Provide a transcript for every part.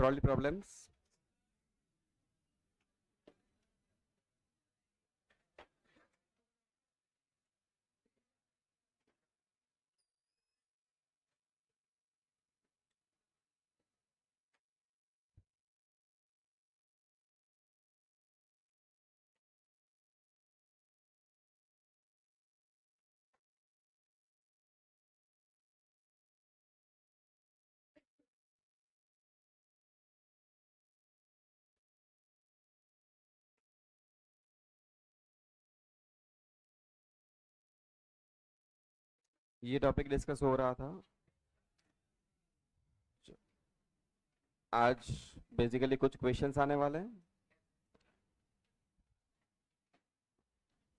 Trolley problems. ये topic discuss हो रहा था आज। बेसिकली कुछ क्वेश्चंस आने वाले हैं,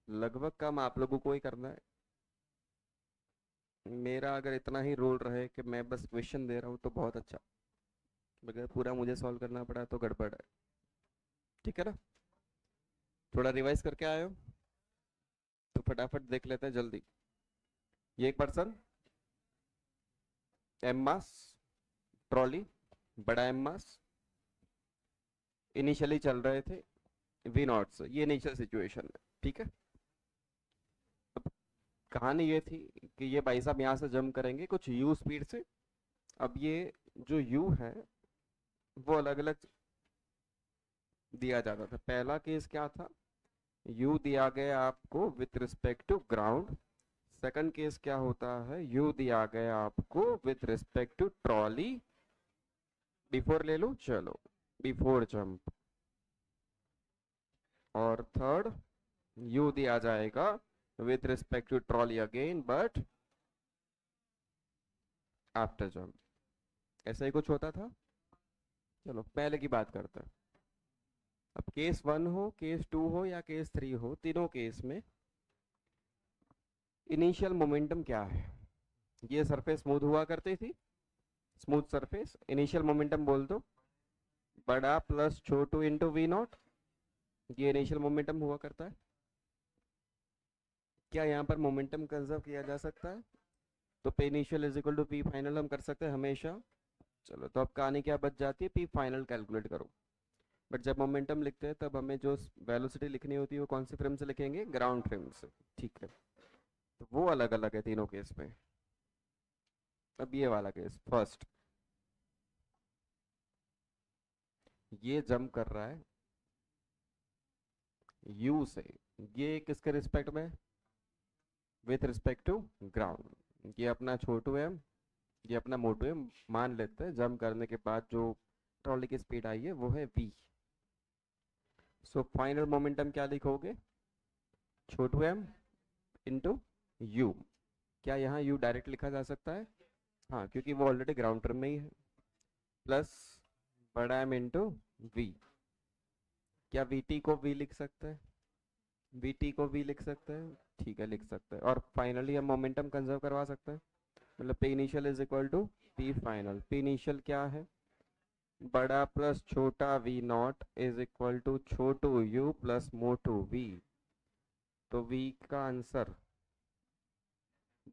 लगभग काम आप लोगों को ही करना है। मेरा अगर इतना ही रोल रहे कि मैं बस क्वेश्चन दे रहा हूँ तो बहुत अच्छा, अगर पूरा मुझे सॉल्व करना पड़ा तो गड़बड़ है। ठीक है ना? थोड़ा रिवाइज करके आए हो तो फटाफट देख लेते हैं जल्दी। ये एक पर्सन, एम मास, ट्रॉली, बड़ा एम मास, इनिशियली चल रहे थे वी नॉट से। ये इनिशियल सिचुएशन है, ठीक है। अब कहानी ये थी कि ये भाई साहब यहाँ से जंप करेंगे कुछ यू स्पीड से। अब ये जो यू है वो अलग अलग दिया जाता था। पहला केस क्या था, यू दिया गया आपको with respect to ground. Second case क्या होता है, यू दिया गया आपको with respect to trolley. Before ले लो, चलो बिफोर जंप। और थर्ड, यू दिया जाएगा with respect to trolley again but after jump. ऐसा ही कुछ होता था। चलो पहले की बात करते हैं। अब केस 1 हो, केस 2 हो या केस 3 हो, तीनों केस में इनिशियल मोमेंटम क्या है। ये सरफेस स्मूथ हुआ करती थी, स्मूथ सरफेस। इनिशियल मोमेंटम बोल दो बड़ा प्लस छोटू इंटू वी नॉट। ये इनिशियल मोमेंटम हुआ करता है। क्या यहाँ पर मोमेंटम कंजर्व किया जा सकता है? तो p initial is equal to P final हम कर सकते हैं हमेशा। चलो तो अब कहानी क्या बच जाती है, पी फाइनल कैलकुलेट करो। बट जब मोमेंटम लिखते हैं तब हमें जो वेलोसिटी लिखनी होती है वो कौन सी फ्रेम से लिखेंगे, ग्राउंड फ्रेम से। ठीक है, तो वो अलग अलग है तीनों केस में। अब ये वाला केस फर्स्ट, ये जंप कर रहा है यू से। ये किसके रिस्पेक्ट में, विथ रिस्पेक्ट टू ग्राउंड। ये अपना छोटू है, ये अपना मोटू है। मान लेते हैं जंप करने के बाद जो ट्रॉली की स्पीड आई है वो है v। सो फाइनल मोमेंटम क्या लिखोगे, छोटू m इंटू यू। क्या यहाँ u डायरेक्ट लिखा जा सकता है? हाँ, क्योंकि वो ऑलरेडी ग्राउंड टर्म में ही है। प्लस बड़ा m इंटू वी। क्या vt को v लिख सकते हैं? vt को v लिख सकते हैं, ठीक है लिख सकते हैं। और फाइनली हम मोमेंटम कंजर्व करवा सकते हैं। मतलब p initial is equal to p final. p initial क्या है, बड़ा प्लस छोटा we not is equal to छोटू यू प्लस मोटू वी। तो v का आंसर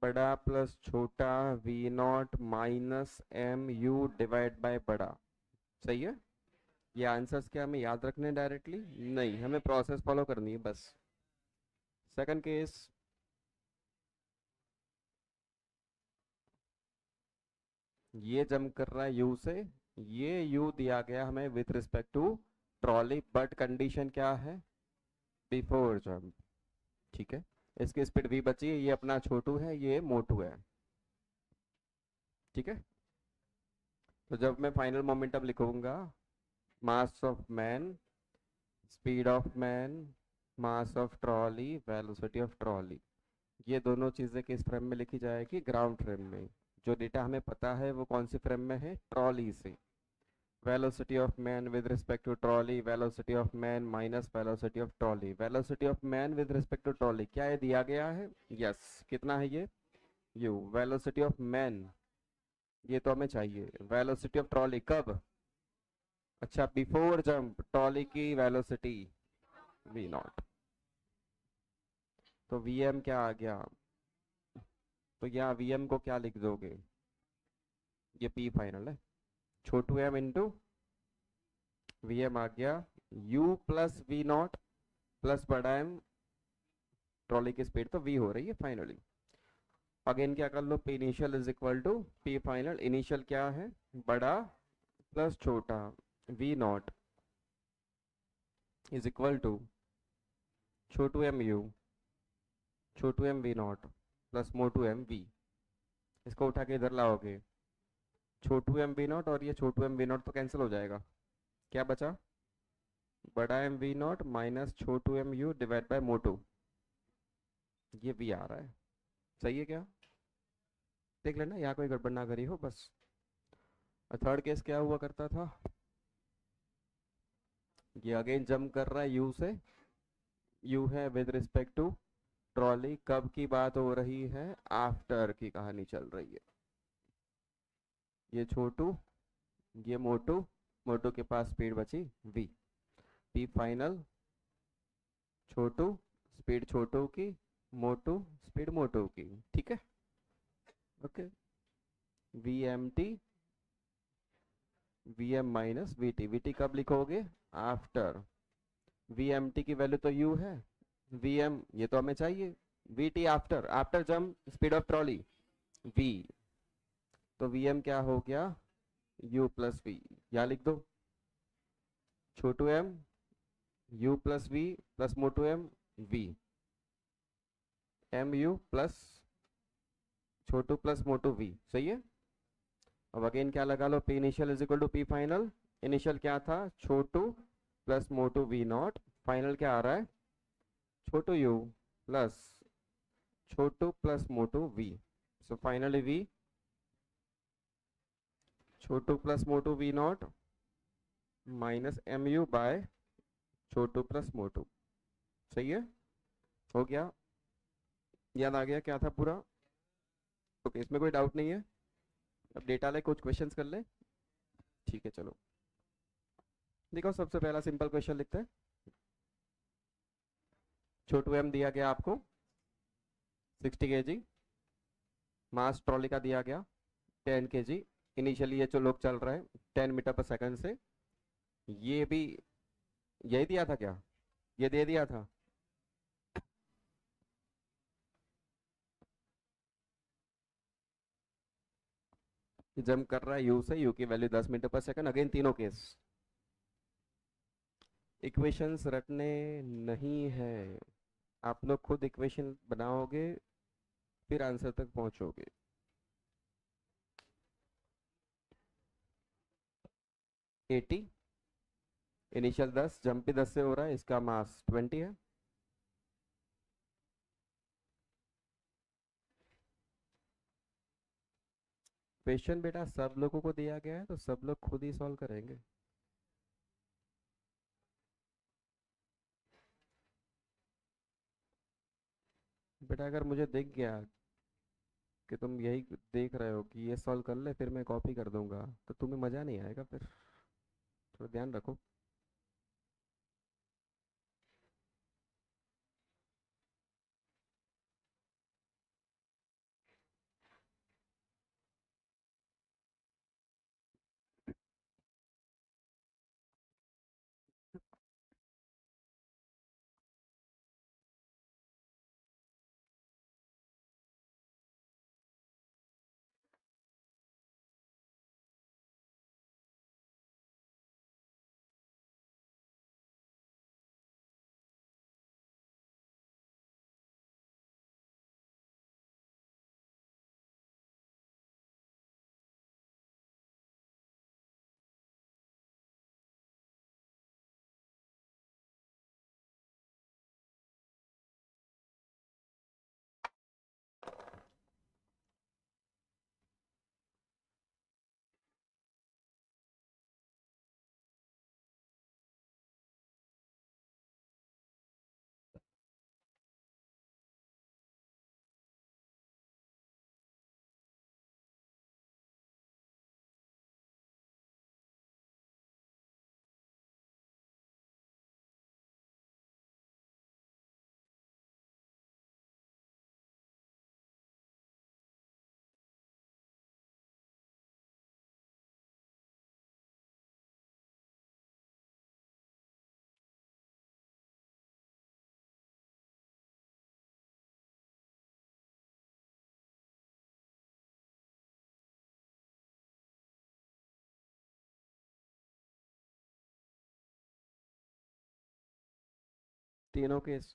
बड़ा प्लस छोटा we not minus M you divide by बड़ा। सही है। ये आंसर्स क्या हमें याद रखने डायरेक्टली नहीं, हमें प्रोसेस फॉलो करनी है बस। सेकंड केस, ये जंप कर रहा है यू से। ये यू दिया गया हमें with respect to trolley but condition क्या है, बिफोर जंप। ठीक है, इसकी स्पीड v बची है। ये अपना छोटू है, ये मोटू है। ठीक है, तो जब मैं फाइनल मोमेंटम लिखूंगा, mass of man, speed of man, mass of trolley, velocity of trolley, ये दोनों चीजें किस फ्रेम में लिखी जाएगी, ग्राउंड फ्रेम में। जो डेटा हमें पता है वो कौन सी फ्रेम में है, ट्रॉली से। Velocity of man with respect to trolley, velocity of man minus velocity of trolley. Velocity of man with respect to trolley क्या है, दिया गया है, यस। कितना है ये, यू। वेलोसिटी ऑफ मैन ये तो हमें चाहिए। वेलोसिटी ऑफ ट्रॉली कब, अच्छा बिफोर जंप, ट्रॉली की वेलोसिटी वी नॉट। तो वी एम क्या आ गया, तो यहाँ वी एम को क्या लिख दोगे, ये पी फाइनल है, छोटू एम इंटू वी एम आ गया, U plus V not plus बड़ा एम, ट्रॉली की स्पीड तो वी हो रही है फाइनली। अगेन क्या कर लो, P initial is equal to P final. Initial क्या है, बड़ा प्लस छोटा, we not is equal to छोटू एम यू, छोटू एम वी नॉट प्लस मोटू एम वी। इसको उठा के इधर लाओगे, छोटू एम वी नॉट और ये छोटू एम वी नॉट तो कैंसिल हो जाएगा। क्या बचा, बड़ा एम वी नॉट माइनस छोटू एम यू डिवाइड बाय मोटू, ये वी आ रहा है। सही है क्या, देख लेना यहाँ कोई गड़बड़ ना करी हो बस। और थर्ड केस क्या हुआ करता था, ये अगेन जंप कर रहा है यू से, यू है विद रिस्पेक्ट टू ट्रॉली, कब की बात हो रही है, आफ्टर की कहानी चल रही है। ये छोटू, ये मोटू, मोटू के पास स्पीड बची वी, पी फाइनल छोटू, स्पीड छोटू की, मोटू स्पीड मोटू की, ठीक है। Okay, V M T, V M minus we T कब लिखोगे, आफ्टर। वी एम टी की वैल्यू तो यू है, वी एम ये तो हमें चाहिए, V T after, after jump speed of trolley V, तो वी एम क्या हो गया, यू प्लस वी, यहाँ लिख दो, छोटू M U plus V plus मोटू M V, M U plus छोटू प्लस मोटू वी, सही है। अब अगेन क्या लगा लो, P initial is equal to P final. Initial क्या था, छोटू प्लस मोटू वी नॉट, फाइनल क्या आ रहा है, छोटू यू प्लस छोटू प्लस मोटू वी। सो फाइनली वी छोटू प्लस मोटू V not minus M U by छोटू प्लस मोटू, सही है, हो गया, याद आ गया क्या था पूरा। ओके, इसमें कोई डाउट नहीं है। अब डेटा ले कुछ क्वेश्चंस कर ले, ठीक है चलो। देखो सबसे पहला सिंपल क्वेश्चन लिखते हैं। छोटू एम दिया गया आपको 60 kg, मास ट्रॉली का दिया गया 10 kg। इनिशियली ये जो लोग चल रहे हैं 10 मीटर पर सेकंड से, ये भी यही दिया था क्या, ये दे दिया था। जंप कर रहा है यू से, यू की value 10 metre per second. Again तीनों केस, इक्वेशंस रटने नहीं है, आप लोग खुद इक्वेशन बनाओगे फिर आंसर तक पहुंचोगे। 80, इनिशियल 10, जंप भी 10 से हो रहा है, इसका मास 20 है। क्वेश्चन बेटा सब लोगों को दिया गया है तो सब लोग खुद ही सॉल्व करेंगे। बेटा अगर मुझे दिख गया कि तुम यही देख रहे हो कि ये सॉल्व कर ले, फिर मैं कॉपी कर दूंगा, तो तुम्हें मज़ा नहीं आएगा फिर, थोड़ा ध्यान रखो। तीनों केस।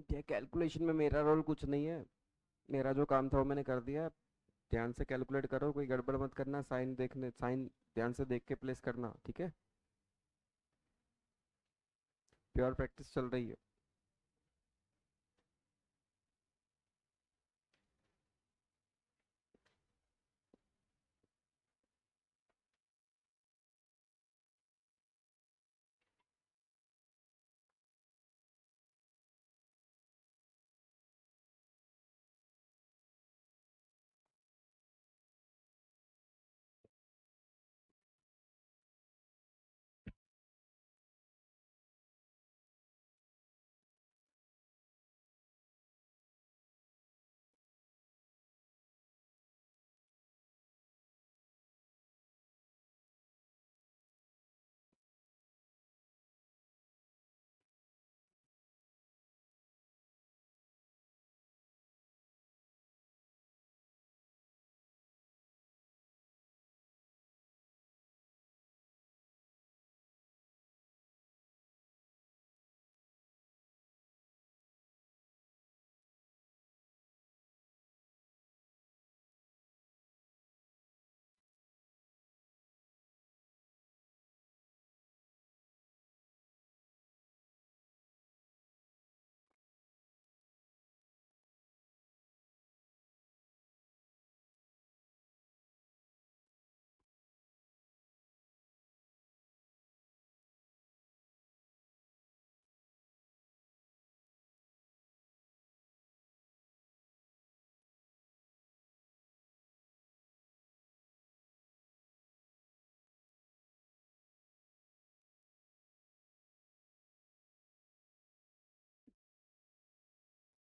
क्या कैलकुलेशन में मेरा रोल कुछ नहीं है, मेरा जो काम था वो मैंने कर दिया। ध्यान से कैलकुलेट करो, कोई गड़बड़ मत करना, साइन देखने, साइन ध्यान से देख के प्लेस करना, ठीक है। प्योर प्रैक्टिस चल रही है।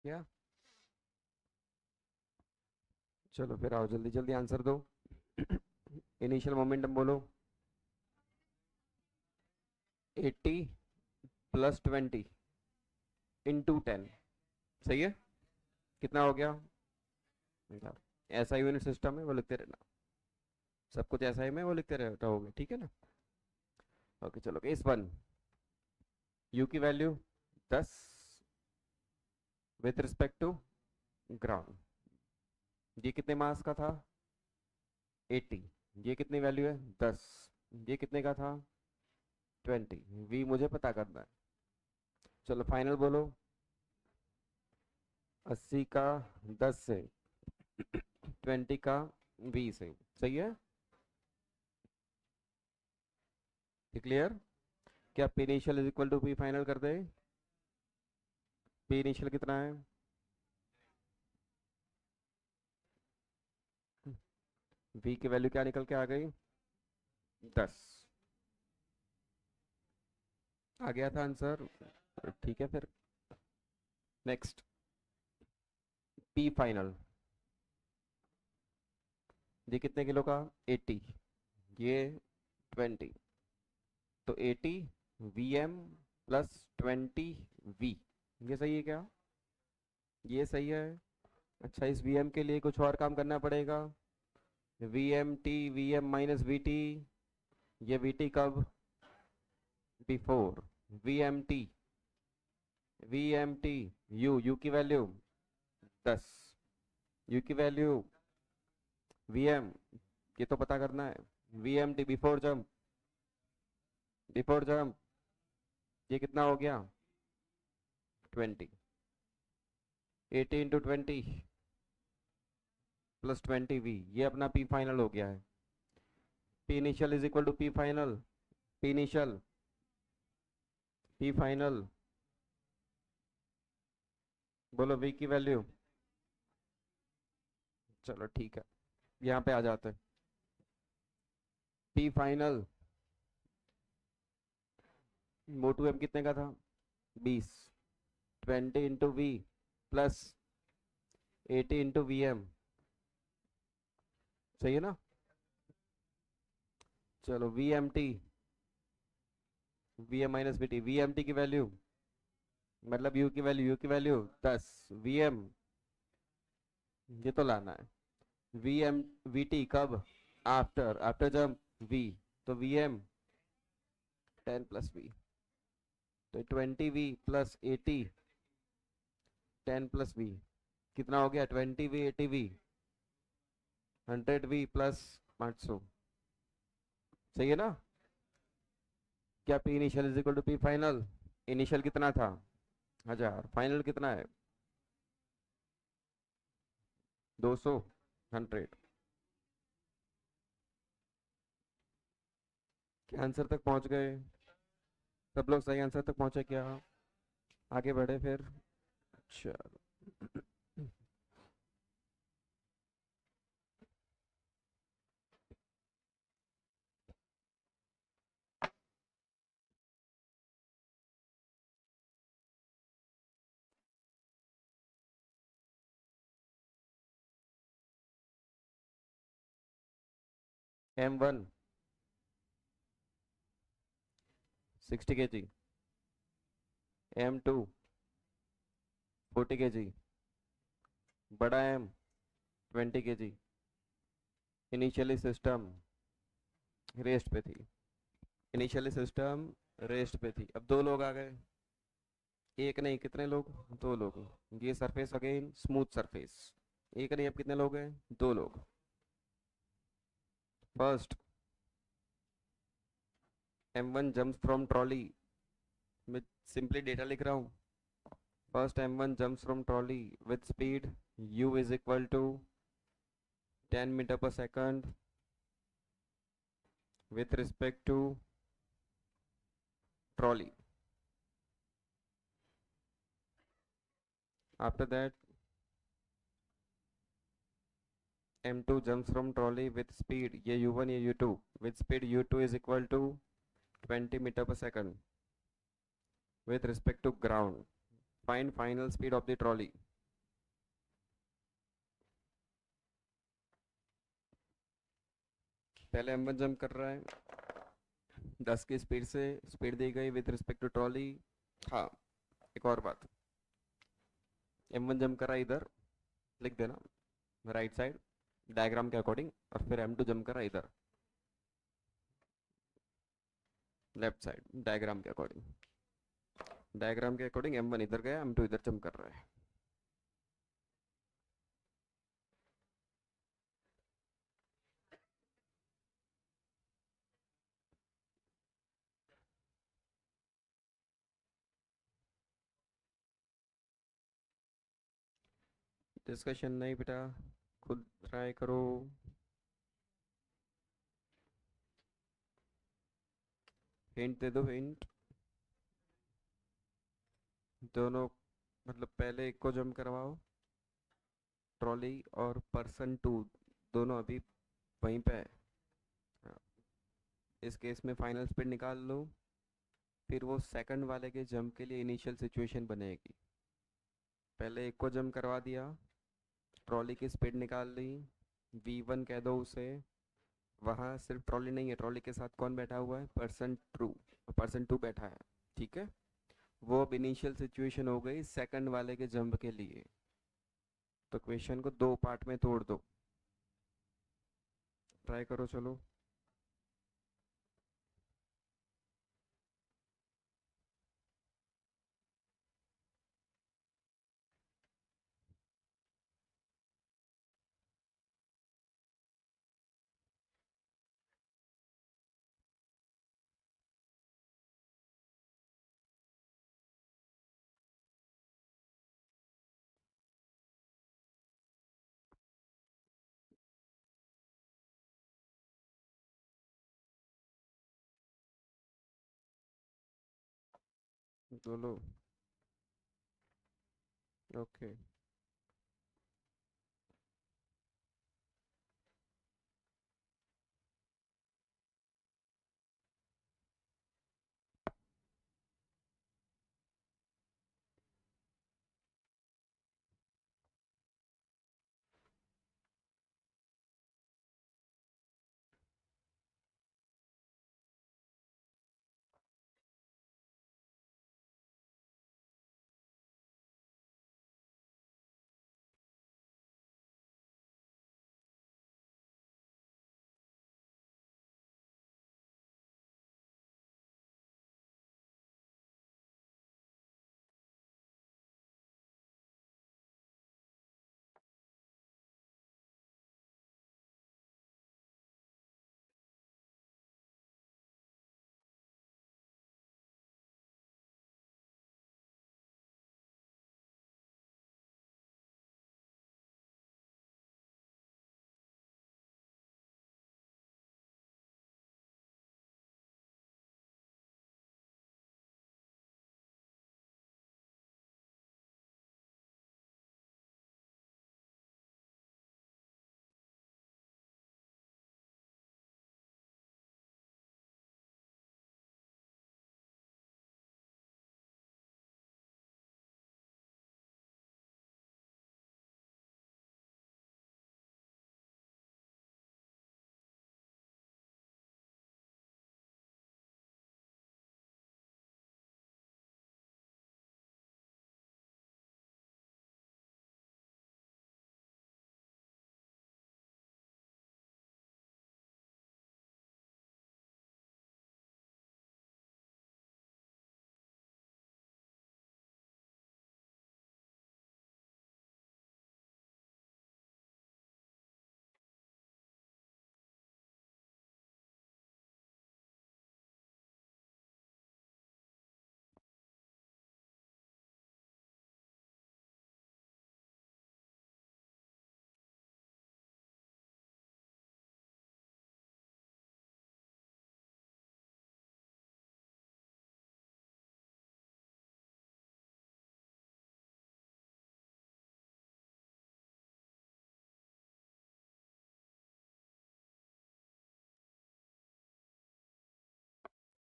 क्या? चलो फिर आओ, जल्दी जल्दी आंसर दो। इनिशियल मोमेंटम बोलो। 80 प्लस 20 इंटू 10, सही है। कितना हो गया? ऐसा यूनिट सिस्टम है, वो लिखते रहना, सब कुछ ऐसा ही में वो लिखते रहोगे, ठीक है ना। ओके चलो, केस वन। यू की value 10 with respect to ground. ये कितने मास का था? 80। ये कितनी वैल्यू है? 10। ये कितने का था? 20। वी मुझे पता करना है। चलो फाइनल बोलो। 80 का 10 से, 20 का वी से, सही है। क्लियर? क्या P initial is equal to P final कर दे? पी इनिशियल कितना है? वी की वैल्यू क्या निकल के आ गई? 10। आ गया था आंसर, ठीक है फिर। Next, P final. ये कितने किलो का? 80। ये 20, तो 80 वी एम प्लस 20 वी। ये सही है क्या? ये सही है। अच्छा, इस वी एम के लिए कुछ और काम करना पड़ेगा। V M T, V M minus we t. ये वी टी कब? Before. V M T, V M t, u की वैल्यू 10। यू की वैल्यू वी एम, ये तो पता करना है। V M t before jump, before jump. ये कितना हो गया? 20। 80 इंटू 20 प्लस 20 वी, ये अपना पी फाइनल हो गया है। P initial is equal to P final. P initial, P final, बोलो वी की वैल्यू। चलो ठीक है, यहाँ पे आ जाते हैं। पी फाइनल मोटू एम कितने का था? 20। 20 into v, plus 80 into we m, सही है ना। चलो v M T, V M minus we t, V M T की वैल्यू मतलब यू की वैल्यू, यू की वैल्यू 10, वी एम ये तो लाना है, वी एम वी टी कब, आफ्टर आफ्टर जब वी, तो वी एम 10 प्लस वी, तो 20 वी प्लस 80, 10 प्लस वी कितना हो गया, 20 वी 80 वी, 100 वी प्लस 500, सही है ना। क्या P initial is equal to P final, initial कितना था 1000, फाइनल कितना है 200, 100। क्या आंसर तक पहुंच गए, सब लोग सही आंसर तक पहुंचे क्या, आगे बढ़े फिर। चलो M1 60 के जी, M2 40 के जी, बड़ा M 20 के जी। इनिशियली सिस्टम रेस्ट पे थी, इनिशियली सिस्टम रेस्ट पे थी, अब दो लोग आ गए, एक नहीं कितने लोग, दो लोग। ये सरफेस अगेन स्मूथ सरफेस, एक नहीं अब कितने लोग हैं, दो लोग। First M1 jumps from trolley, मैं सिंपली डेटा लिख रहा हूँ। First M1 jumps from trolley with speed u is equal to 10 metre per second with respect to trolley. After that, M2 jumps from trolley with speed, ये U1 ये U2, with speed U2 is equal to 20 meter per second with respect to ground. Find final speed of the trolley. पहले M1 jump कर रहा है 10 की speed से, speed दी गई with respect to trolley. हाँ, एक और बात, M1 जंप कर रहा है इधर, लिख देना राइट साइड डायग्राम के अकॉर्डिंग, और फिर M2 जंप कर रहा है इधर लेफ्ट साइड डायग्राम के अकॉर्डिंग, डायग्राम के अकॉर्डिंग M1 इधर गया, M2 इधर जंप कर रहा है। डिस्कशन नहीं बेटा, खुद ट्राई करो। हिंट दे दो, हिंट। दोनों मतलब पहले एक को जंप करवाओ ट्रॉली, और पर्सन टू दोनों अभी वहीं पे है। हाँ, इस केस में फाइनल स्पीड निकाल लो, फिर वो सेकंड वाले के जंप के लिए इनिशियल सिचुएशन बनेगी। पहले एक को जंप करवा दिया, ट्रॉली की स्पीड निकाल ली, V1 कह दो उसे। वहाँ सिर्फ ट्रॉली नहीं है, ट्रॉली के साथ कौन बैठा हुआ है, पर्सन टू, पर्सन टू बैठा है, ठीक है। वो अब इनिशियल सिचुएशन हो गई सेकंड वाले के जंप के लिए। तो क्वेश्चन को दो पार्ट में तोड़ दो, ट्राई करो चलो। बोलो। ओके।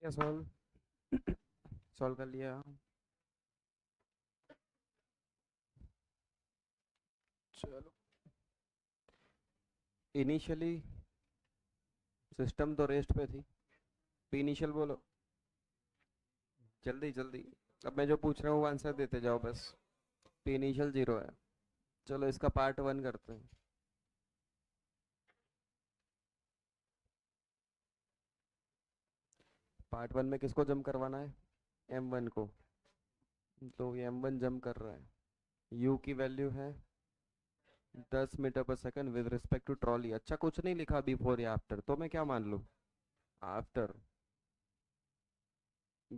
क्या सॉल्व सॉल्व कर लिया। चलो इनिशियली सिस्टम तो रेस्ट पे थी। इनिशियल बोलो जल्दी जल्दी। अब मैं जो पूछ रहा हूँ वो आंसर देते जाओ बस। इनिशियल 0 है। चलो इसका पार्ट 1 करते हैं। पार्ट 1 में किसको जम करवाना है? M1 को। तो ये M1 जम कर रहा है। U की वैल्यू है 10 metre per second with respect to trolley. अच्छा कुछ नहीं लिखा बिफोर या आफ्टर, तो मैं क्या मान लूँ? आफ्टर।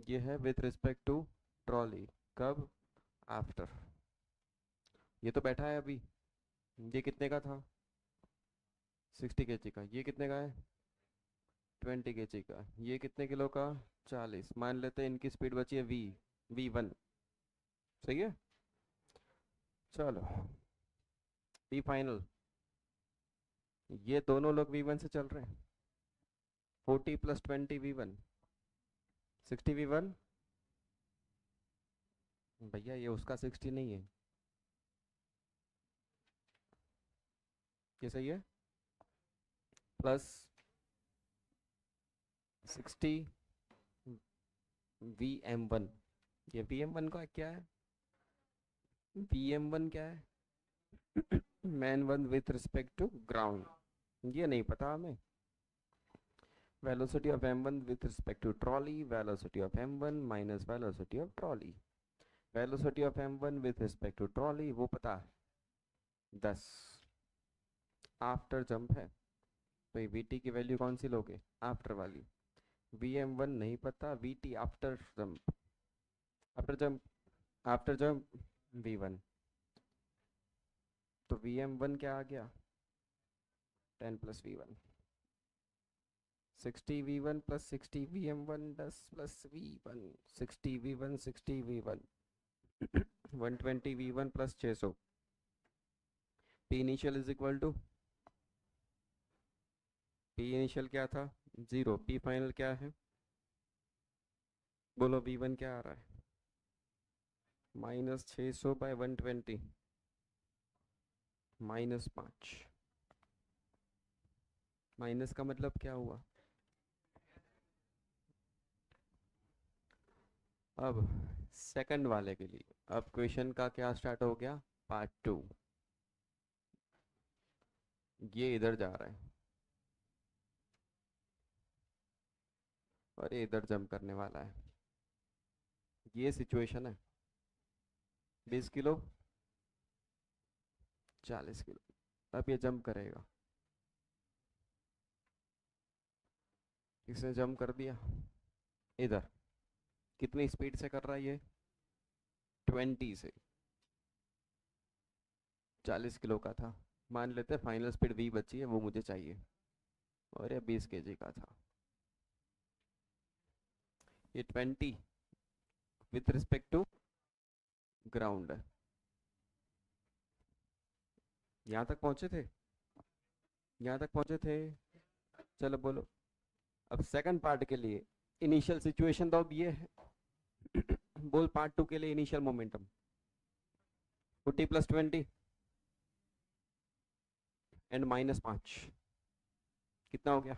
ये है विथ रिस्पेक्ट टू ट्रॉली। कब? आफ्टर। ये तो बैठा है अभी। ये कितने का था? 60 kg का। ये कितने का है? 20 kg का। ये कितने किलो का? 40। मान लेते हैं इनकी स्पीड बची है V1। सही है। चलो V फाइनल। ये दोनों लोग V1 से चल रहे हैं। 40 + 20 V1। 60 V1। भैया ये उसका 60 नहीं है। ये सही है। Plus 60 VM1। ये VM1 का क्या है? VM1 क्या है? Man one with respect to ground. ये नहीं पता हमें। Velocity of M1 with respect to trolley. Velocity of M1 minus velocity of trolley. Velocity of M1 with respect to trolley वो पता है 10। आफ्टर जंप है तो ये VT की वैल्यू कौन सी लोगे? आफ्टर वाली। VM1 नहीं पता। VT after jump. After jump. After jump V1। तो VM1 क्या आ गया? 10 + V1। 60 V1 + 60 VM1 10 + V1। 60 V1 60 V1 120 V1 + 600। P initial is equal to P initial क्या था? 0। P फाइनल क्या है? बोलो V1 क्या आ रहा है? -600/120 -5। माइनस का मतलब क्या हुआ? अब सेकंड वाले के लिए अब क्वेश्चन का क्या स्टार्ट हो गया? पार्ट 2। ये इधर जा रहा है और ये इधर जंप करने वाला है। ये सिचुएशन है। 20 किलो 40 किलो। अब ये जंप करेगा। इसने जंप कर दिया इधर। कितनी स्पीड से कर रहा है ये? 20 से। 40 किलो का था। मान लेते हैं फाइनल स्पीड V बची है, वो मुझे चाहिए। और ये 20 kg का था। ये 20 विथ रिस्पेक्ट टू ग्राउंड है। यहाँ तक पहुँचे थे। यहाँ तक पहुँचे थे। चलो बोलो। अब सेकंड पार्ट के लिए इनिशियल सिचुएशन तो अब ये है। बोल पार्ट 2 के लिए इनिशियल मोमेंटम 40 + 20 एंड -5। कितना हो गया?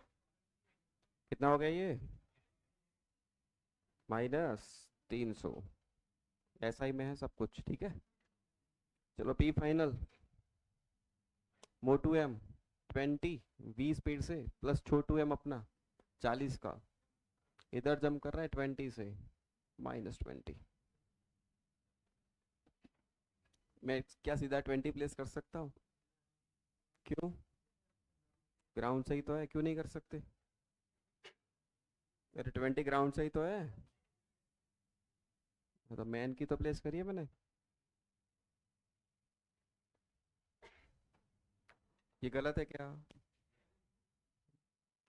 कितना हो गया ये? -300। ऐसा ही में है सब कुछ ठीक है। चलो P फाइनल मोटू M 20 V स्पीड से प्लस छोटू M अपना 40 का। इधर जंप कर रहा है 20 से -20। मैं क्या सीधा 20 प्लेस कर सकता हूँ? क्यों? ग्राउंड सही तो है, क्यों नहीं कर सकते? अरे 20 ग्राउंड सही तो है। तो मैन की तो प्लेस करी है मैंने। ये गलत है क्या?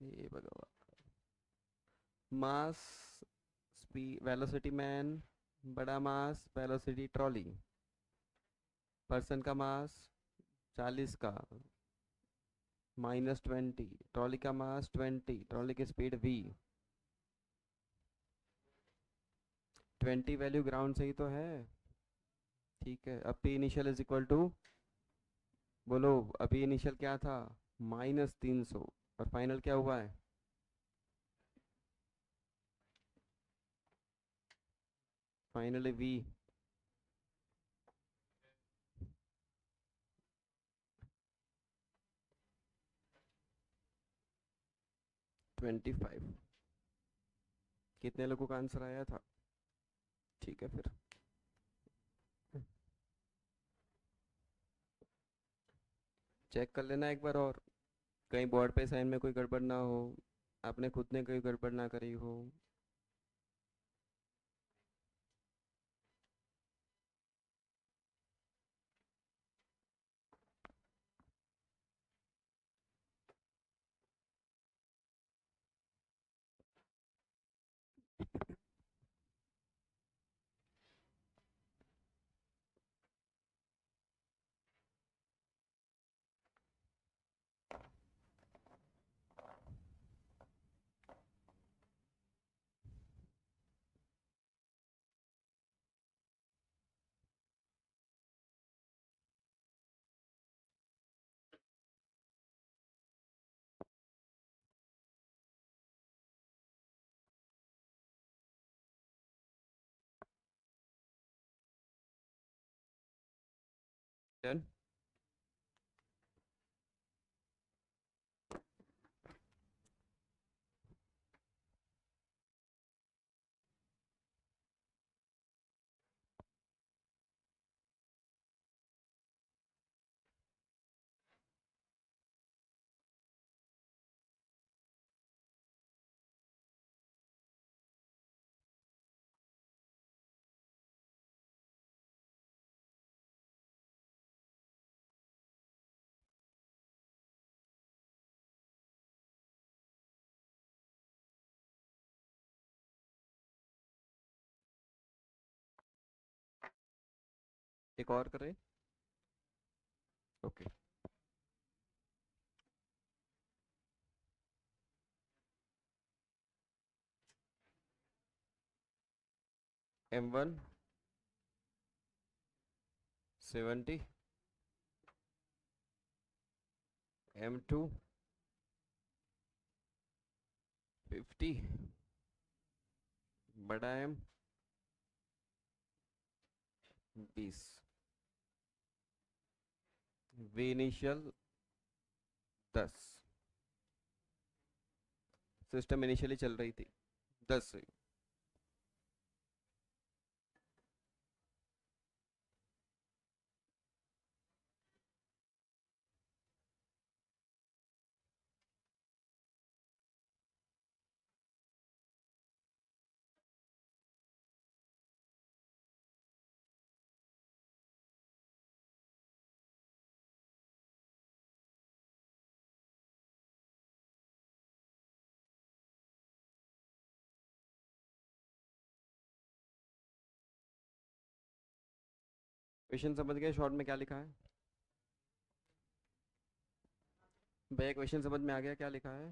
ये भगवान। मास स्पीड वेलोसिटी मैन बड़ा मास वेलोसिटी ट्रॉली। पर्सन का मास 40 का -20। ट्रॉली का मास 20। ट्रॉली की स्पीड V। 20 वैल्यू ग्राउंड से ही तो है। ठीक है, अब P initial is equal to, बोलो अभी इनिशियल क्या था, -300, और फाइनल क्या हुआ है, फाइनली वी। Twenty five. कितने लोगों का आंसर आया था? ठीक है फिर, चेक कर लेना एक बार और, कहीं बोर्ड पे साइन में कोई गड़बड़ ना हो, आपने खुद ने कोई गड़बड़ ना करी हो। डन। एक और करें। ओके। M1 70, M2 50, बड़ा M 20, V initial 10। System initially चल रही थी 10 से। क्वेश्चन समझ गए शॉर्ट में क्या लिखा है? भैया क्वेश्चन समझ में आ गया क्या लिखा है?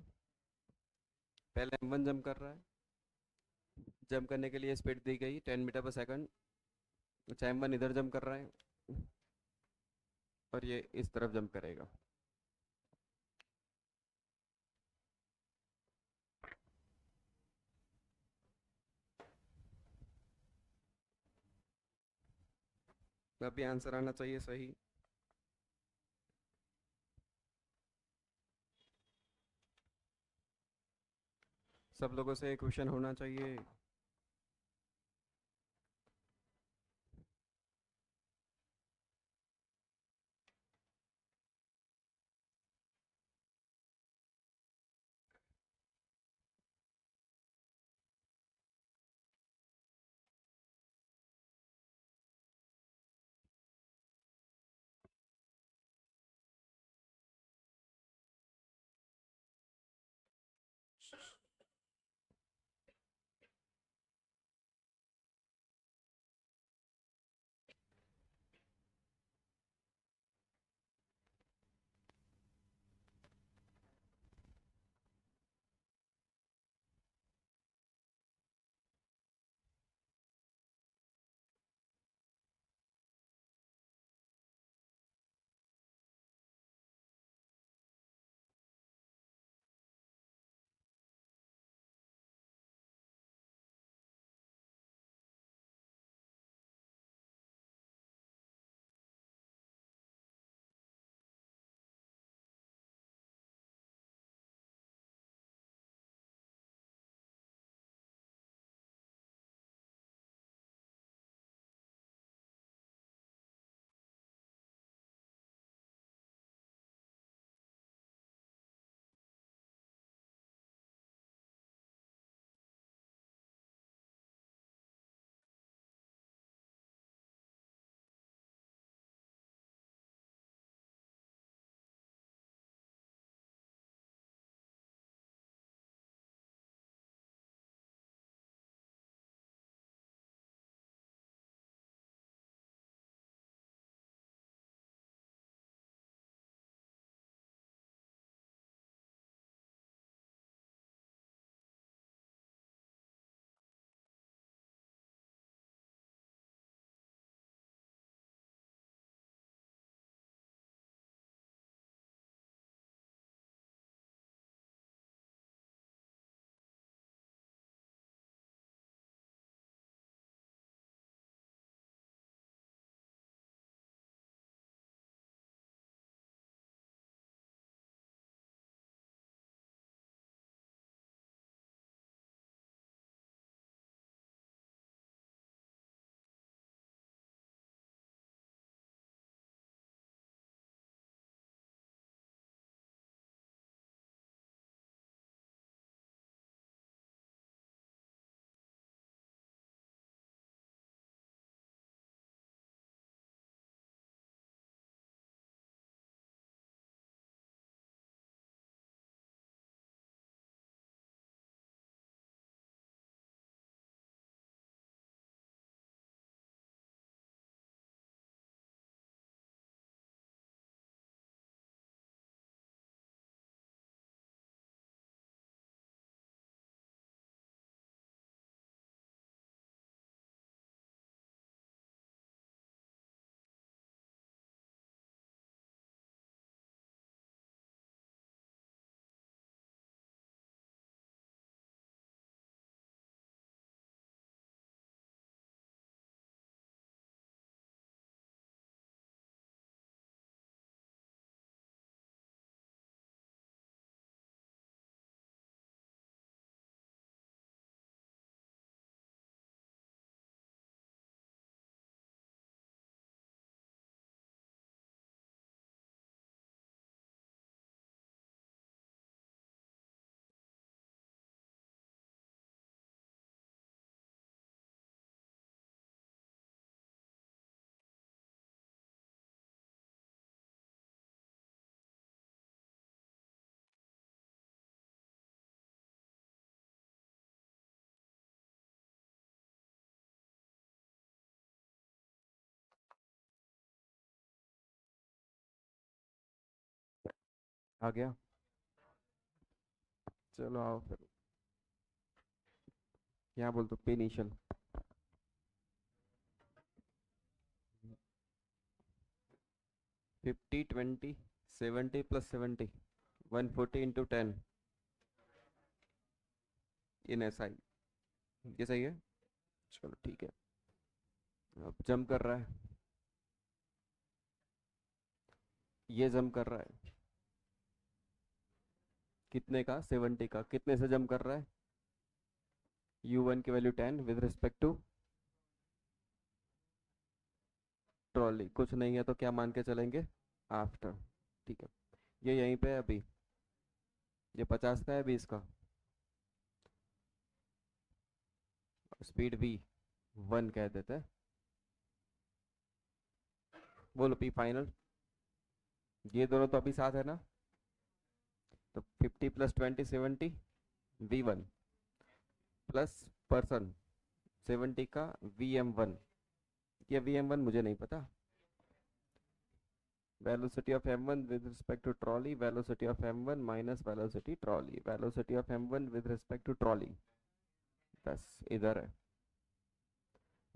पहले M1 जंप कर रहा है, जंप करने के लिए स्पीड दी गई 10 मीटर पर सेकंड। अच्छा, M1 इधर जंप कर रहा है और ये इस तरफ जंप करेगा। अभी आंसर आना चाहिए सही। सब लोगों से क्वेश्चन होना चाहिए। आ गया? चलो आओ फिर, यहाँ बोल दो पे initial. 50 20 70 plus 70, 140 into 10 in S I. ये सही है? चलो ठीक है। अब जम कर रहा है, ये जम कर रहा है कितने का? 70 का। कितने से जम कर रहा है? u1 की value 10 with respect to trolley. कुछ नहीं है तो क्या मान के चलेंगे? आफ्टर। ठीक है, ये यहीं पे है अभी। ये 50 का है, 20 का। स्पीड v 1 कह देते हैं। बोलो पी फाइनल। ये दोनों तो अभी साथ है ना, तो 50 प्लस 20 70 v1 प्लस पर्सन 70 का vm1। ये vm1 मुझे नहीं पता। Velocity of m1 with respect to trolley, velocity of m1 minus velocity trolley, velocity of m1 with respect to trolley. बस इधर है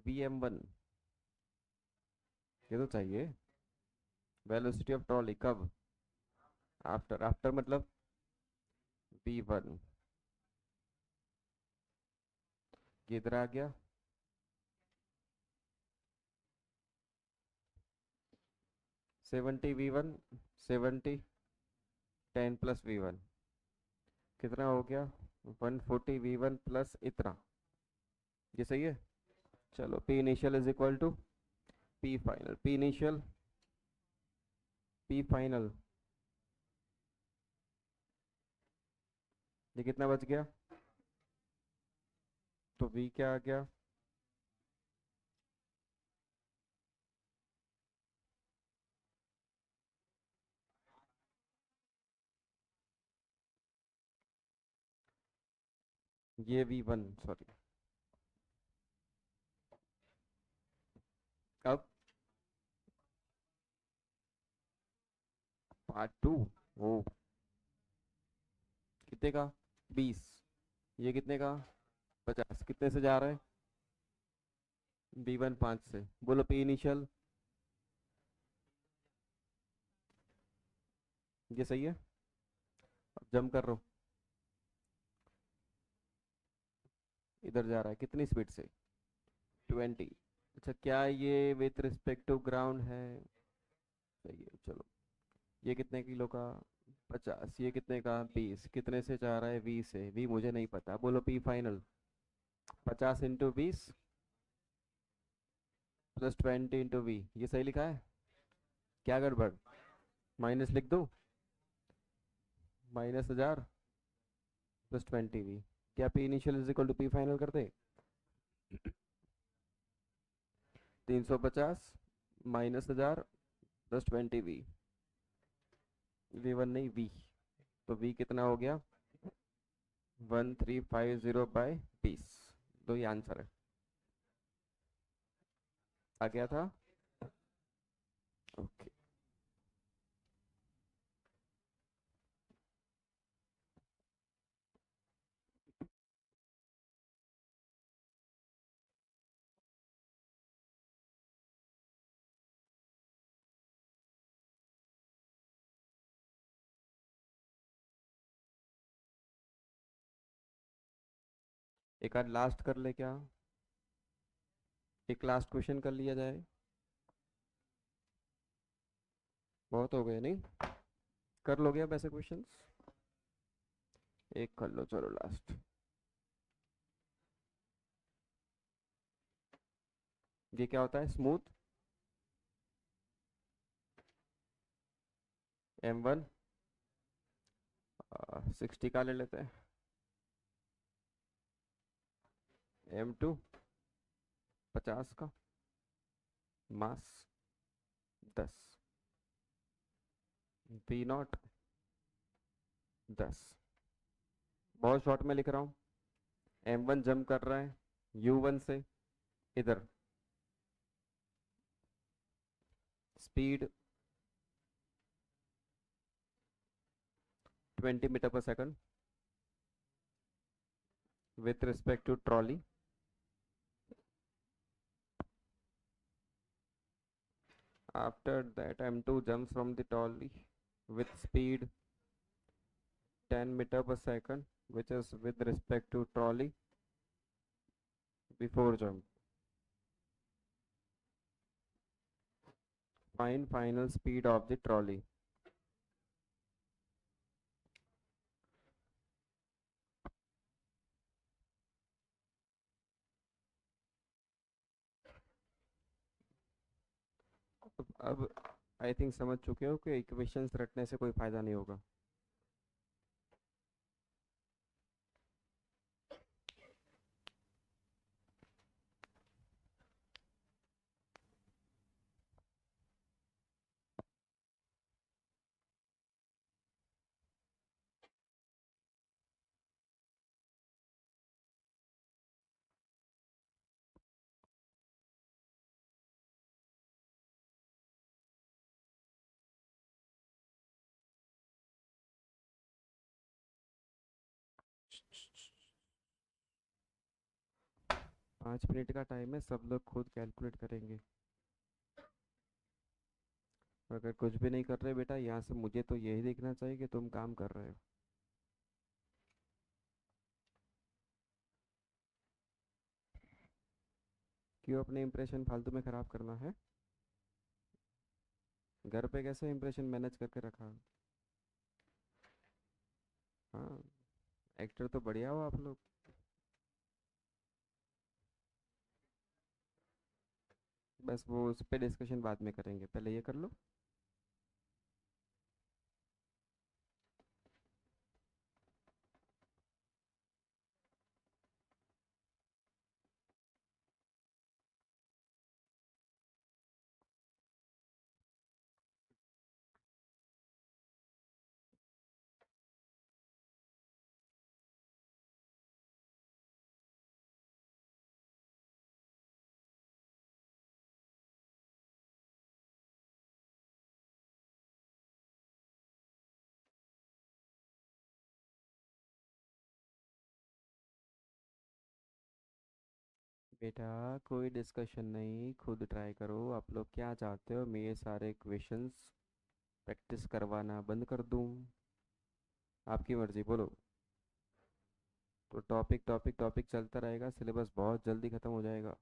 vm1, ये तो चाहिए। वेलोसिटी ऑफ ट्रॉली कब? आफ्टर। आफ्टर मतलब v1, ये इधर आ गया। 70 v1, 70 10 प्लस v1 कितना हो गया? 140 v1 प्लस इतना। ये सही है? चलो P initial is equal to P final. P initial, P final, ये कितना बच गया? तो वी क्या आ गया? ये v1 सॉरी। अब पार्ट टू। ओ, कितने का? 20। ये कितने का? 50। कितने से जा रहा है? v1 5 से। बोलो पी इनिशियल। ये सही है? अब जम कर रहा हूँ, इधर जा रहा है कितनी स्पीड से? 20। अच्छा, क्या ये विथ रिस्पेक्ट टू ग्राउंड है? सही है, चलो। ये कितने किलो का? 50। ये कितने का? 20। कितने से जा रहा है? वी से। वी मुझे नहीं पता, बोलो P final. 50 into 20 plus 20 into V. ये सही लिखा है? क्या गड़बड़? माइनस लिख दूँ? -1000 प्लस 20 वी। क्या P initial is equal to P final कर दे? 350 -1000 प्लस 20 वी। v1 नहीं वी। तो वी कितना हो गया? 1350/20। तो ये आंसर है। आ गया था? ओके। एक आध लास्ट कर ले क्या? एक लास्ट क्वेश्चन कर लिया जाए। बहुत हो गए नहीं? कर लोगे अब ऐसे क्वेश्चंस? एक कर लो, चलो लास्ट। ये क्या होता है? स्मूथ m1 60 का ले लेते हैं। m2 50 का। मास 10। v0 10। बहुत शॉर्ट में लिख रहा हूँ। m1 जंप कर रहा है u1 से इधर। Speed 20 metre per second with respect to trolley. After that, M2 jumps from the trolley with speed 10 meter per second, which is with respect to trolley before jump. Find final speed of the trolley. अब I think समझ चुके हो कि equations रटने से कोई फायदा नहीं होगा. पाँच मिनट का टाइम है, सब लोग खुद कैलकुलेट करेंगे. अगर कुछ भी नहीं कर रहे बेटा, यहाँ से मुझे तो यही देखना चाहिए कि तुम काम कर रहे हो. क्यों अपने इंप्रेशन फालतू में ख़राब करना है? घर पे कैसे इंप्रेशन मैनेज करके रखा? हाँ, एक्टर तो बढ़िया हो आप लोग. बस वो उस पर डिस्कशन बाद में करेंगे, पहले ये कर लो. बेटा कोई डिस्कशन नहीं, खुद ट्राई करो. आप लोग क्या चाहते हो, मैं ये सारे क्वेश्चंस प्रैक्टिस करवाना बंद कर दूं? आपकी मर्जी, बोलो. तो टॉपिक टॉपिक टॉपिक चलता रहेगा, सिलेबस बहुत जल्दी ख़त्म हो जाएगा.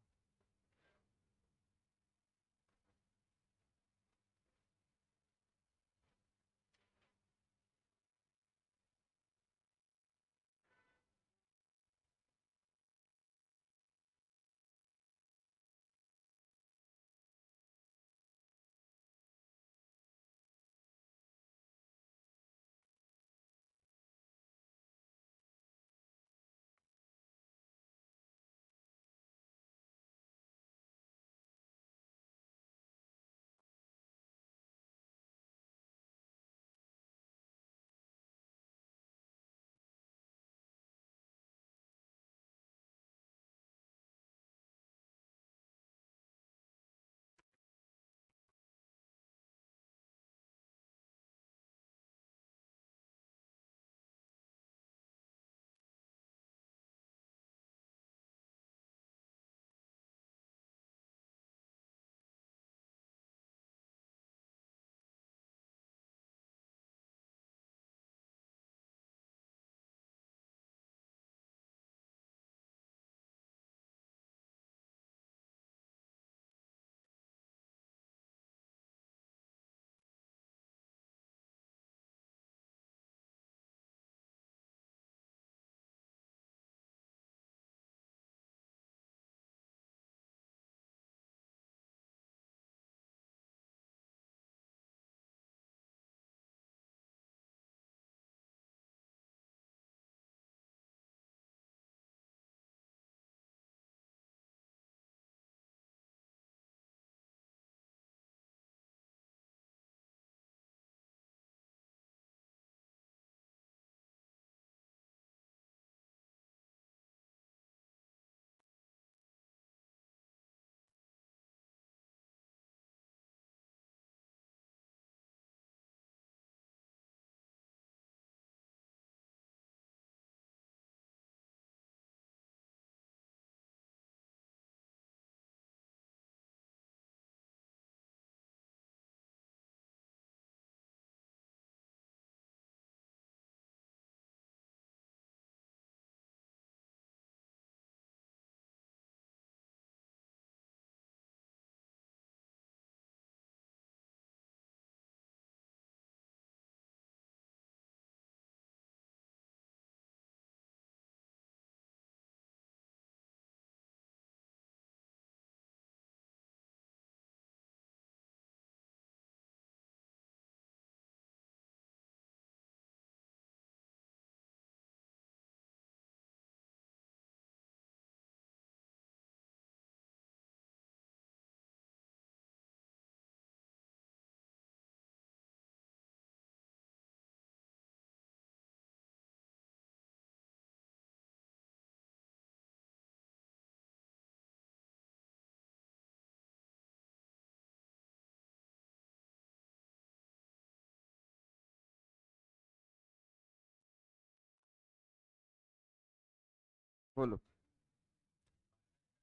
बोलो,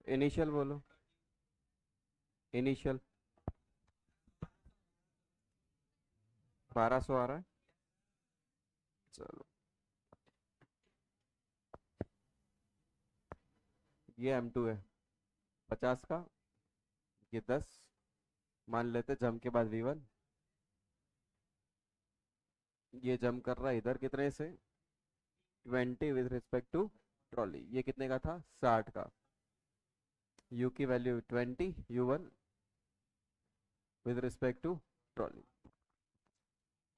इनिशियल बोलो, इनिशियल 1200 आ रहा है। चलो, ये M2 है 50 का, ये 10 मान लेते, जम के बाद V1, ये जम कर रहा है इधर कितने से, 20 विद रिस्पेक्ट टू ट्रॉली। ये कितने का था, 60 का। U की value 20, U1 with respect to trolley.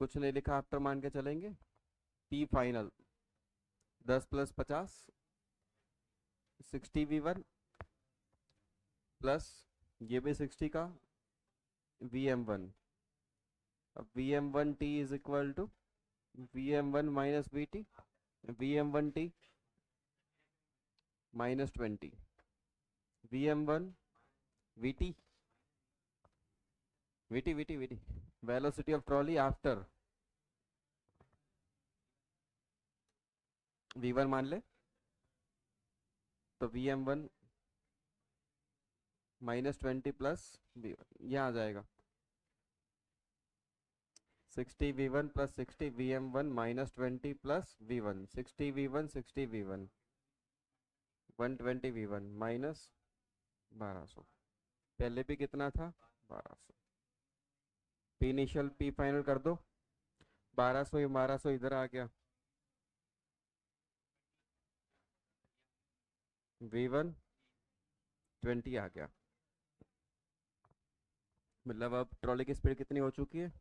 कुछ नहीं लिखा, आफ्टर मान के चलेंगे। P फाइनल 10 + 50 60 V1 प्लस ये भी 60 का VM1। अब VM1T is equal to VM1 minus VT, VM1T minus 20, VM1 VT, VT velocity of trolley after V1 मान ले, तो VM1 माइनस 20 प्लस V1, यहाँ आ जाएगा 60 V1 plus 60 VM1 minus 20 plus V1, 60 V1 60 V1 120 V1 minus 1200। पहले भी कितना था, 1200। P initial P final कर दो, 1200 1200 इधर आ गया, V1 20 आ गया। मतलब अब ट्रॉली की स्पीड कितनी हो चुकी है,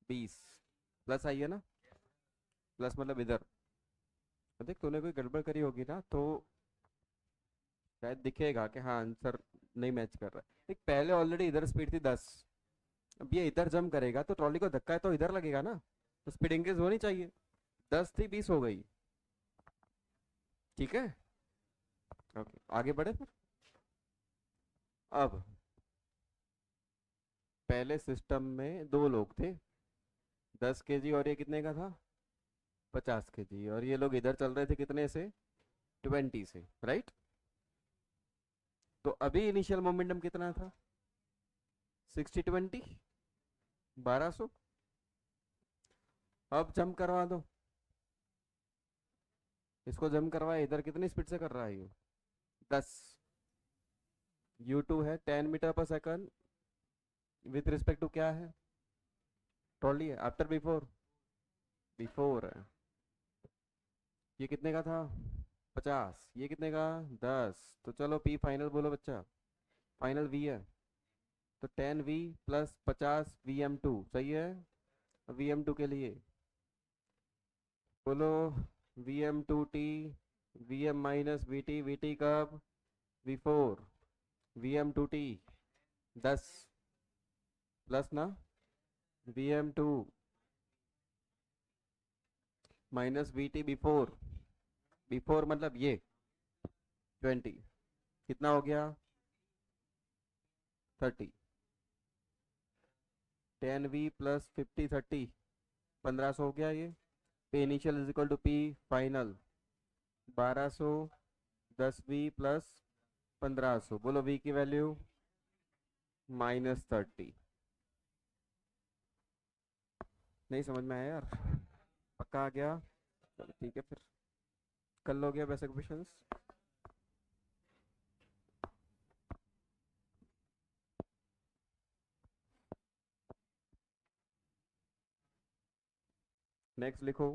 20 प्लस आई है ना, प्लस मतलब इधर। देख तूने कोई गड़बड़ करी होगी ना, तो शायद दिखेगा कि हाँ आंसर नहीं मैच कर रहा है। देख पहले ऑलरेडी इधर स्पीड थी 10, अब ये इधर जंप करेगा तो ट्रॉली को धक्का है तो इधर लगेगा ना, तो स्पीड इंक्रीज होनी चाहिए। 10 थी 20 हो गई, ठीक है। ओके आगे बढ़े फिर। अब पहले सिस्टम में दो लोग थे, 10 kg और ये कितने का था, 50 kg, और ये लोग इधर चल रहे थे कितने से, 20 से, राइट। तो अभी इनिशियल मोमेंटम कितना था, 60-20 1200। अब जंप करवा दो, इसको जंप करवाए, इधर कितनी स्पीड से कर रहा है ये, 10। U2 है 10 metre per second with respect to क्या है, ट्रॉली है, आफ्टर बिफोर, बिफोर है। ये कितने का था, 50, ये कितने का, 10। तो चलो P फाइनल बोलो बच्चा, फाइनल V है, तो 10V प्लस 50 VM2 सही है। VM2 के लिए बोलो, VM2T, VM minus VT, VT कब, V4, VM2T 10 प्लस ना VM2 minus VT before, before मतलब ये 20, कितना हो गया, 30। 10V प्लस 50 30 1500 हो गया ये। P initial is equal to P final 1200 10V plus 1500, बोलो V की वैल्यू -30। नहीं समझ में आया यार, पक्का आ गया, चलो ठीक है फिर कर लोगे बेसिक क्वेश्चंस। नेक्स्ट लिखो,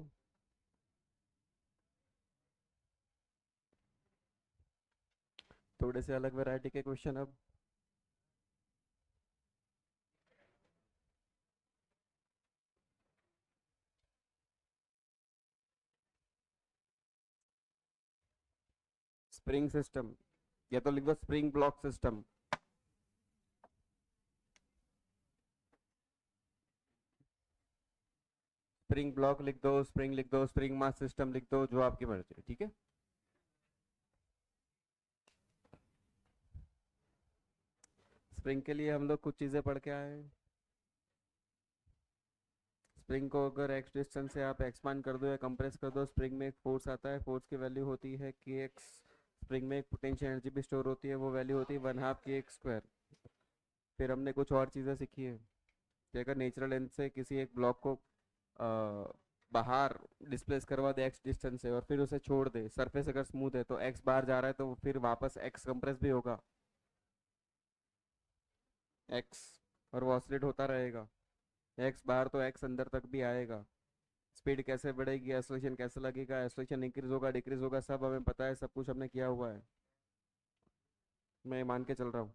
थोड़े से अलग वैरायटी के क्वेश्चन अब। स्प्रिंग सिस्टम, या तो लिख दो spring block system, spring block लिख दो, स्प्रिंग लिख दो, स्प्रिंग मास सिस्टम लिख दो, जो आपकी मर्जी है, ठीक है। स्प्रिंग के लिए हम लोग कुछ चीजें पढ़ के आए हैं। स्प्रिंग को अगर एक्स डिस्टेंस से आप एक्सपांड कर दो या कंप्रेस कर दो, स्प्रिंग में एक फोर्स आता है, फोर्स की वैल्यू होती है kx स्प्रिंग में एक पोटेंशियल एनर्जी भी स्टोर होती है, वो वैल्यू होती है 1/2 के एक स्क्वायर। फिर हमने कुछ और चीज़ें सीखी है कि अगर नेचुरल लेंथ से किसी एक ब्लॉक को बाहर डिस्प्लेस करवा दे x डिस्टेंस से और फिर उसे छोड़ दे, सरफेस अगर स्मूथ है तो x बाहर जा रहा है तो फिर वापस x कंप्रेस भी होगा x, और वो ऑसिलेट होता रहेगा। x बाहर तो x अंदर तक भी आएगा। स्पीड कैसे बढ़ेगी, एक्सेलरेशन कैसे लगेगा, एक्सेलरेशन इंक्रीज होगा डिक्रीज होगा, सब हमें पता है, सब कुछ हमने किया हुआ है, मैं मान के चल रहा हूँ।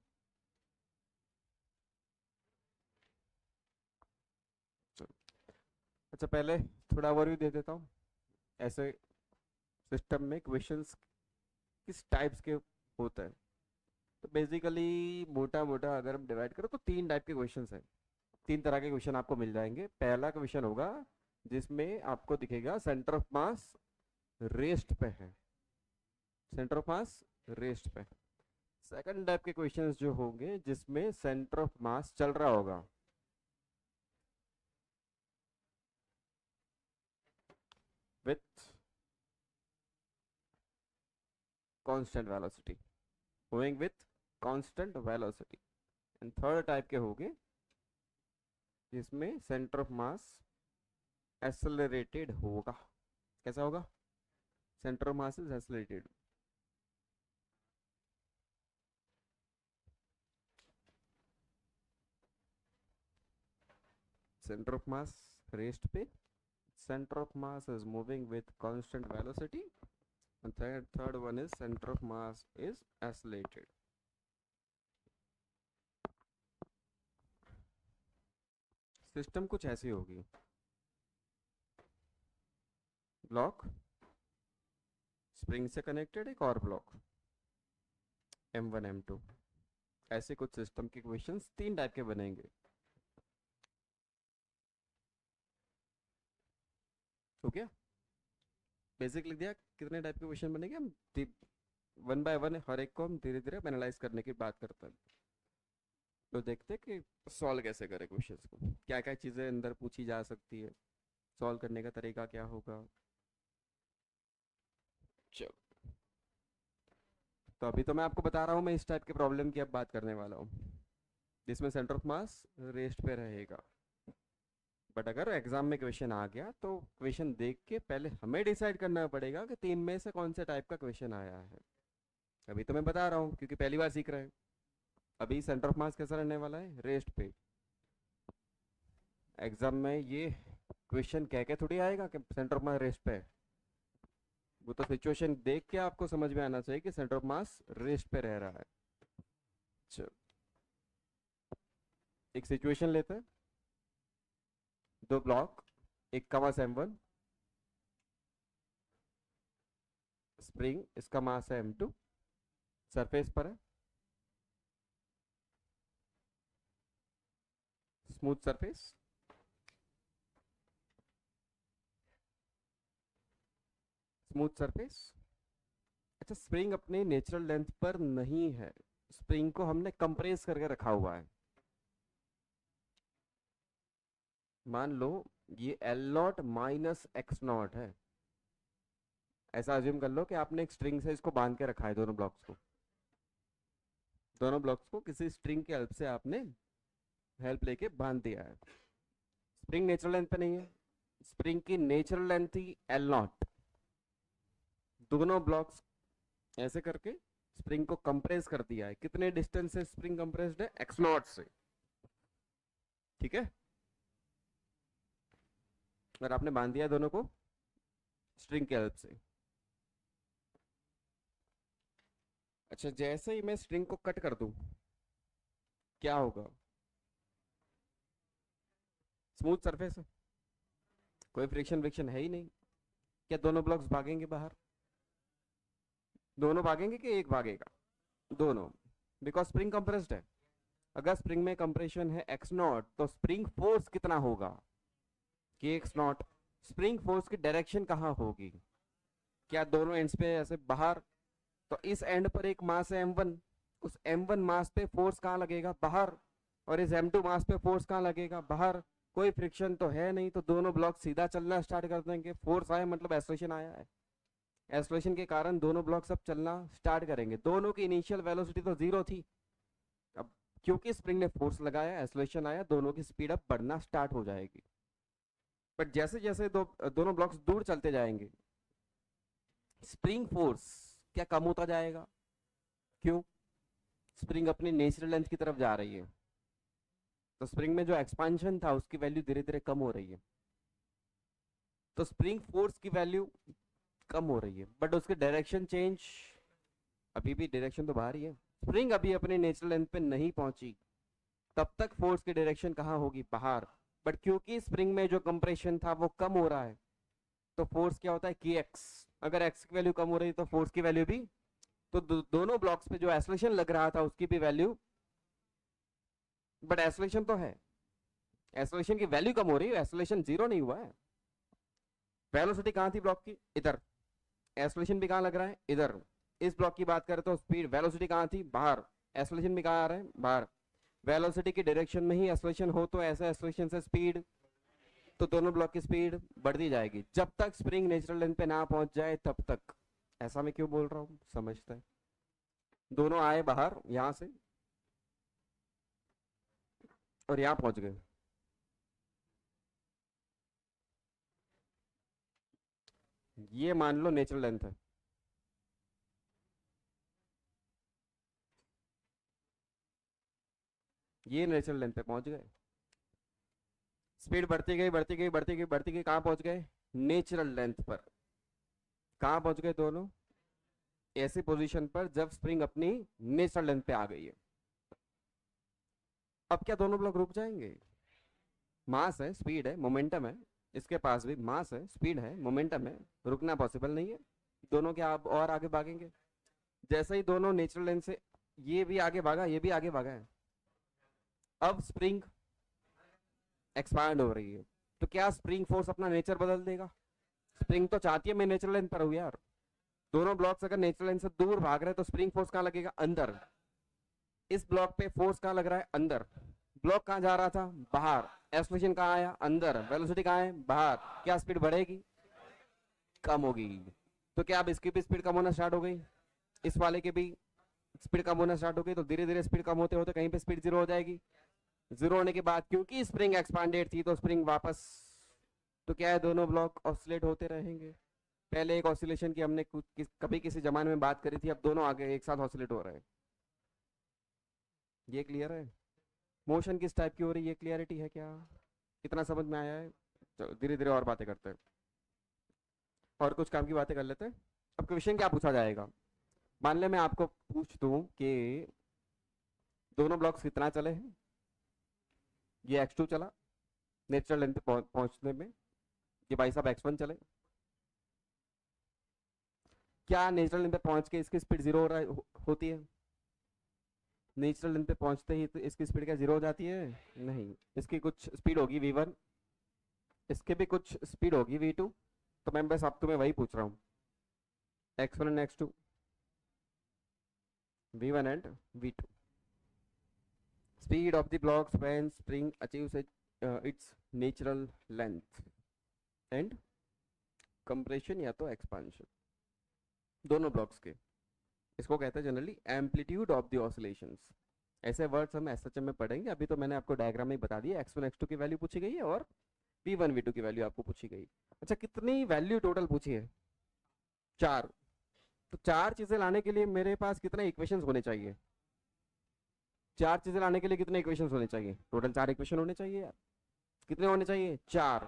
अच्छा, पहले थोड़ा ओवरव्यू दे देता हूँ। ऐसे सिस्टम में क्वेश्चंस किस टाइप्स के होते हैं। तो बेसिकली मोटा मोटा अगर हम डिवाइड करें तो 3 टाइप के क्वेश्चंस हैं। 3 तरह के क्वेश्चन आपको मिल जाएंगे। पहला क्वेश्चन होगा जिसमें आपको दिखेगा सेंटर ऑफ मास रेस्ट पे है, सेंटर ऑफ मास रेस्ट पे। सेकंड टाइप के क्वेश्चंस जो होंगे जिसमें सेंटर ऑफ मास चल रहा होगा, with constant velocity, moving with constant velocity. And third type के होंगे जिसमें सेंटर ऑफ मास एक्सेलरेटेड होगा। कैसा होगा? Centre of mass is accelerated. Centre of mass rest पे, center of mass is moving with constant velocity, and third one is center of mass is accelerated. System कुछ ऐसी होगी, block spring से connected एक और ब्लॉक M1 M2, ऐसे कुछ system के क्वेश्चंस 3 टाइप के बनेंगे। हो गया? बेसिक लिख दिया। कितने टाइप के क्वेश्चन बनेंगे, हम 1 बाय 1 हर एक को हम धीरे धीरे एनालाइज करने की बात करते हैं। तो देखते हैं कि सॉल्व कैसे करें क्वेश्चंस को, क्या क्या चीज़ें अंदर पूछी जा सकती है, सॉल्व करने का तरीका क्या होगा। चलो, तो अभी तो मैं आपको बता रहा हूँ, मैं इस टाइप के प्रॉब्लम की अब बात करने वाला हूँ जिसमें सेंटर ऑफ मास रेस्ट पे रहेगा। बट अगर एग्जाम में क्वेश्चन आ गया तो क्वेश्चन देख के पहले हमें डिसाइड करना पड़ेगा कि 3 में से कौन से टाइप का क्वेश्चन आया है। अभी तो मैं बता रहा हूँ क्योंकि पहली बार सीख रहे हैं। अभी सेंटर ऑफ मास कैसा रहने वाला है, रेस्ट पे। एग्जाम में ये क्वेश्चन कह के थोड़ी आएगा कि सेंटर ऑफ मास रेस्ट पे है। वो तो सिचुएशन देख के आपको समझ में आना चाहिए कि सेंटर ऑफ मास रेस्ट पे रह रहा है। चलो, एक सिचुएशन लेते हैं। 2 ब्लॉक, एक का मास M1, स्प्रिंग इसका मास है M2, सरफेस पर है, स्मूथ सरफेस, स्मूथ सरफेस। अच्छा, स्प्रिंग अपने नेचुरल लेंथ पर नहीं है, स्प्रिंग को हमने कंप्रेस करके रखा हुआ है। मान लो ये L0 माइनस X0 है। ऐसा अज्यूम कर लो कि आपने एक स्ट्रिंग से इसको बांध के रखा है, दोनों ब्लॉक्स को किसी स्ट्रिंग की हेल्प से आपने हेल्प लेके बांध दिया है। स्प्रिंग नेचुरल लेंथ पे नहीं है, स्प्रिंग की नेचुरल लेंथ थी L0। दोनों ब्लॉक्स ऐसे करके स्प्रिंग को कंप्रेस कर दिया है। कितने डिस्टेंस से स्प्रिंग कंप्रेस्ड है? X0 से। ठीक है, और आपने बांध दिया दोनों को स्ट्रिंग की हेल्प से। अच्छा, जैसे ही मैं स्ट्रिंग को कट कर दूं क्या होगा? स्मूथ सरफेस है, कोई फ्रिक्शन है ही नहीं। क्या दोनों ब्लॉक्स भागेंगे बाहर? दोनों भागेंगे कि एक भागेगा? दोनों, बिकॉज स्प्रिंग कंप्रेस्ड है। अगर स्प्रिंग में कंप्रेशन है X0 तो स्प्रिंग फोर्स कितना होगा? KX0। स्प्रिंग फोर्स की डायरेक्शन कहाँ होगी? क्या दोनों एंड्स पे ऐसे बाहर? तो इस एंड पर एक मास है M1, उस M1 मास पे फोर्स कहाँ लगेगा? बाहर। और इस M2 मास पे फोर्स कहाँ लगेगा? बाहर। कोई फ्रिक्शन तो है नहीं, तो दोनों ब्लॉक सीधा चलना स्टार्ट कर देंगे। फोर्स आया मतलब एक्सेलरेशन आया है। एक्सेलरेशन के कारण दोनों ब्लॉक्स अब चलना स्टार्ट करेंगे। दोनों की इनिशियल वेलोसिटी तो जीरो थी, अब क्योंकि स्प्रिंग ने फोर्स लगाया, एक्सेलरेशन आया, दोनों की स्पीड अब बढ़ना स्टार्ट हो जाएगी। बट जैसे जैसे दोनों ब्लॉक्स दूर चलते जाएंगे, स्प्रिंग फोर्स क्या कम होता जाएगा? क्यों? स्प्रिंग अपनी नेचुरल लेंथ की तरफ जा रही है, तो स्प्रिंग में जो एक्सपांशन था उसकी वैल्यू धीरे धीरे कम हो रही है, तो स्प्रिंग फोर्स की वैल्यू कम हो रही है, बट उसकी डायरेक्शन चेंज, अभी भी डायरेक्शन तो बाहर ही है। स्प्रिंग अभी अपनी नेचुरल लेंथ पे नहीं पहुंची, तब तक फोर्स की डायरेक्शन कहाँ होगी? बाहर। बट क्योंकि स्प्रिंग में जो कंप्रेशन था वो कम हो रहा है, तो फोर्स क्या होता है? की एक्स। अगर एक्स की वैल्यू कम हो रही है तो फोर्स की वैल्यू भी, तो दोनों ब्लॉक्स पे जो एक्सेलरेशन लग रहा था उसकी भी वैल्यू, बट एक्सेलरेशन तो है, एक्सेलरेशन की वैल्यू कम हो रही है, एक्सेलरेशन जीरो नहीं हुआ है। वेलोसिटी कहाँ थी ब्लॉक की? इधर। एक्सेलरेशन भी कहाँ लग रहा है? इधर। इस ब्लॉक की बात करें तो स्पीड, वेलोसिटी कहाँ थी? बाहर। एक्सेलरेशन भी कहाँ आ रहा है? बाहर। वेलोसिटी की डायरेक्शन में ही एक्सेलरेशन हो तो ऐसे एक्सेलरेशन से स्पीड, तो दोनों ब्लॉक की स्पीड बढ़ती जाएगी जब तक स्प्रिंग नेचुरल लेंथ पे ना पहुंच जाए तब तक। ऐसा मैं क्यों बोल रहा हूँ समझते हैं। दोनों आए बाहर यहां से और यहां पहुंच गए, ये मान लो नेचुरल लेंथ है, ये नेचुरल लेंथ पे पहुंच गए, स्पीड बढ़ती गई बढ़ती गई बढ़ती गई बढ़ती गई, कहां पहुंच गए? नेचुरल लेंथ पर। कहां पहुंच गए दोनों? ऐसी पोजीशन पर जब स्प्रिंग अपनी नेचुरल लेंथ पे आ गई है। अब क्या दोनों ब्लॉक रुक जाएंगे? मास है, स्पीड है, मोमेंटम है, इसके पास भी मास है, स्पीड है, मोमेंटम है, रुकना पॉसिबल नहीं है। दोनों क्या अब और आगे भागेंगे? जैसे ही दोनों नेचुरल लेंथ से, ये भी आगे भागा, ये भी आगे भागा है, अब स्प्रिंग एक्सपांड हो रही है, तो क्या स्प्रिंग फोर्स अपना नेचर बदल देगा? स्प्रिंग तो चाहती है मैं नेचुरल लेंथ पर हूं यार। दोनों ब्लॉक्स अगर नेचुरल लेंथ से दूर भाग रहे हैं तो स्प्रिंग फोर्स कहाँ लगेगा? अंदर। इस ब्लॉक पे फोर्स कहाँ लग रहा है? अंदर। ब्लॉक कहाँ जा रहा था? बाहर। एक्सेलरेशन कहाँ आया? अंदर। वेलोसिटी कहाँ है? बाहर। क्या स्पीड बढ़ेगी? कम होगी। तो क्या अब इसकी भी स्पीड कम होना स्टार्ट हो गई? इस वाले की भी स्पीड कम होना स्टार्ट हो गई, तो धीरे धीरे स्पीड कम होते होते कहीं पे स्पीड जीरो हो जाएगी। जीरो होने के बाद क्योंकि स्प्रिंग एक्सपांडेड थी तो स्प्रिंग वापस, तो क्या है दोनों ब्लॉक ऑसिलेट होते रहेंगे। पहले एक ऑसिलेशन की हमने कभी किसी जमाने में बात करी थी, अब दोनों आगे एक साथ ऑसिलेट हो रहे हैं। ये क्लियर है? मोशन किस टाइप की हो रही है, ये क्लियरिटी है क्या? कितना समझ में आया है? चलो धीरे धीरे और बातें करते हैं, और कुछ काम की बातें कर लेते हैं। अब क्वेश्चन क्या पूछा जाएगा? मान ले मैं आपको पूछ दूं कि दोनों ब्लॉक्स कितना चले हैं, ये x2 चला नेचुरल लेंथ पे पहुंचने में, ये भाई साहब x1 चले, क्या नेचुरल लेंथ पे पहुंच के इसकी स्पीड जीरो हो रहा है, होती है? नेचुरल लेंथ पे पहुंचते ही तो इसकी स्पीड क्या जीरो हो जाती है? नहीं, इसकी कुछ स्पीड होगी v1, इसके भी कुछ स्पीड होगी v2, तो मैं बस अब तुम्हें वही पूछ रहा हूँ, x1 and x2, v1 and v2, speed of the blocks when spring achieves its natural length and compression या तो expansion, दोनों ब्लॉक्स के। इसको कहते हैं generally amplitude of the oscillations. ऐसे वर्ड्स हम एसएचएम में पढ़ेंगे, अभी तो मैंने आपको डायग्राम में बता दिया, x1 x2 की वैल्यू पूछी गई है और v1 v2 की वैल्यू आपको पूछी गई। अच्छा, कितनी वैल्यू टोटल पूछी है? चार। तो चार चीजें लाने के लिए मेरे पास कितने इक्वेशंस होने चाहिए? चार चीजें लाने के लिए कितने इक्वेशंस होने चाहिए? टोटल चार इक्वेशन होने चाहिए यार। कितने होने चाहिए? चार।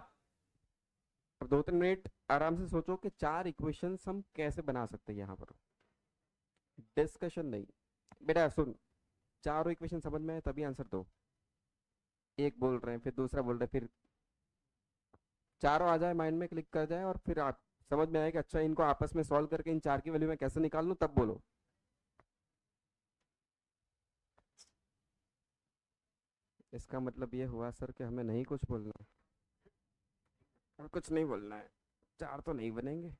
अब 2-3 मिनट आराम से सोचो कि चार इक्वेशंस हम कैसे बना सकते हैं यहाँ पर, डिस्कशन नहीं। बेटा सुन, चारों इक्वेशन समझ में आए तभी आंसर दो। एक बोल रहे हैं फिर दूसरा बोल रहे हैं, फिर चारों आ जाए माइंड में, क्लिक कर जाए और फिर आप समझ में आए कि अच्छा इनको आपस में सॉल्व करके इन चार की वैल्यू में कैसे निकाल लूं, तब बोलो। इसका मतलब ये हुआ सर कि हमें नहीं कुछ बोलना, और कुछ नहीं बोलना है, चार तो नहीं बनेंगे।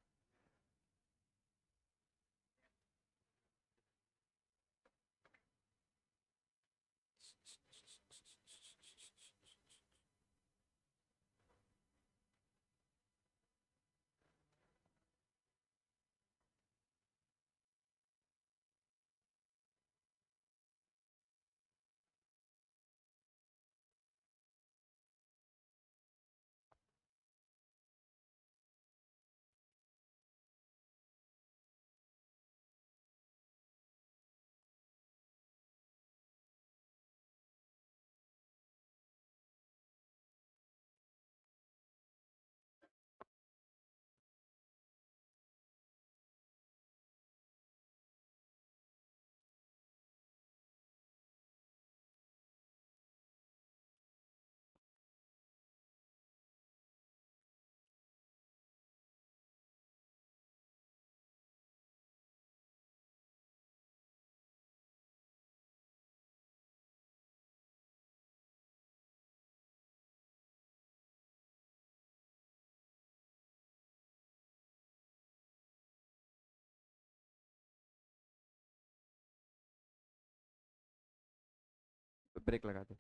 ब्रेक लगा दो।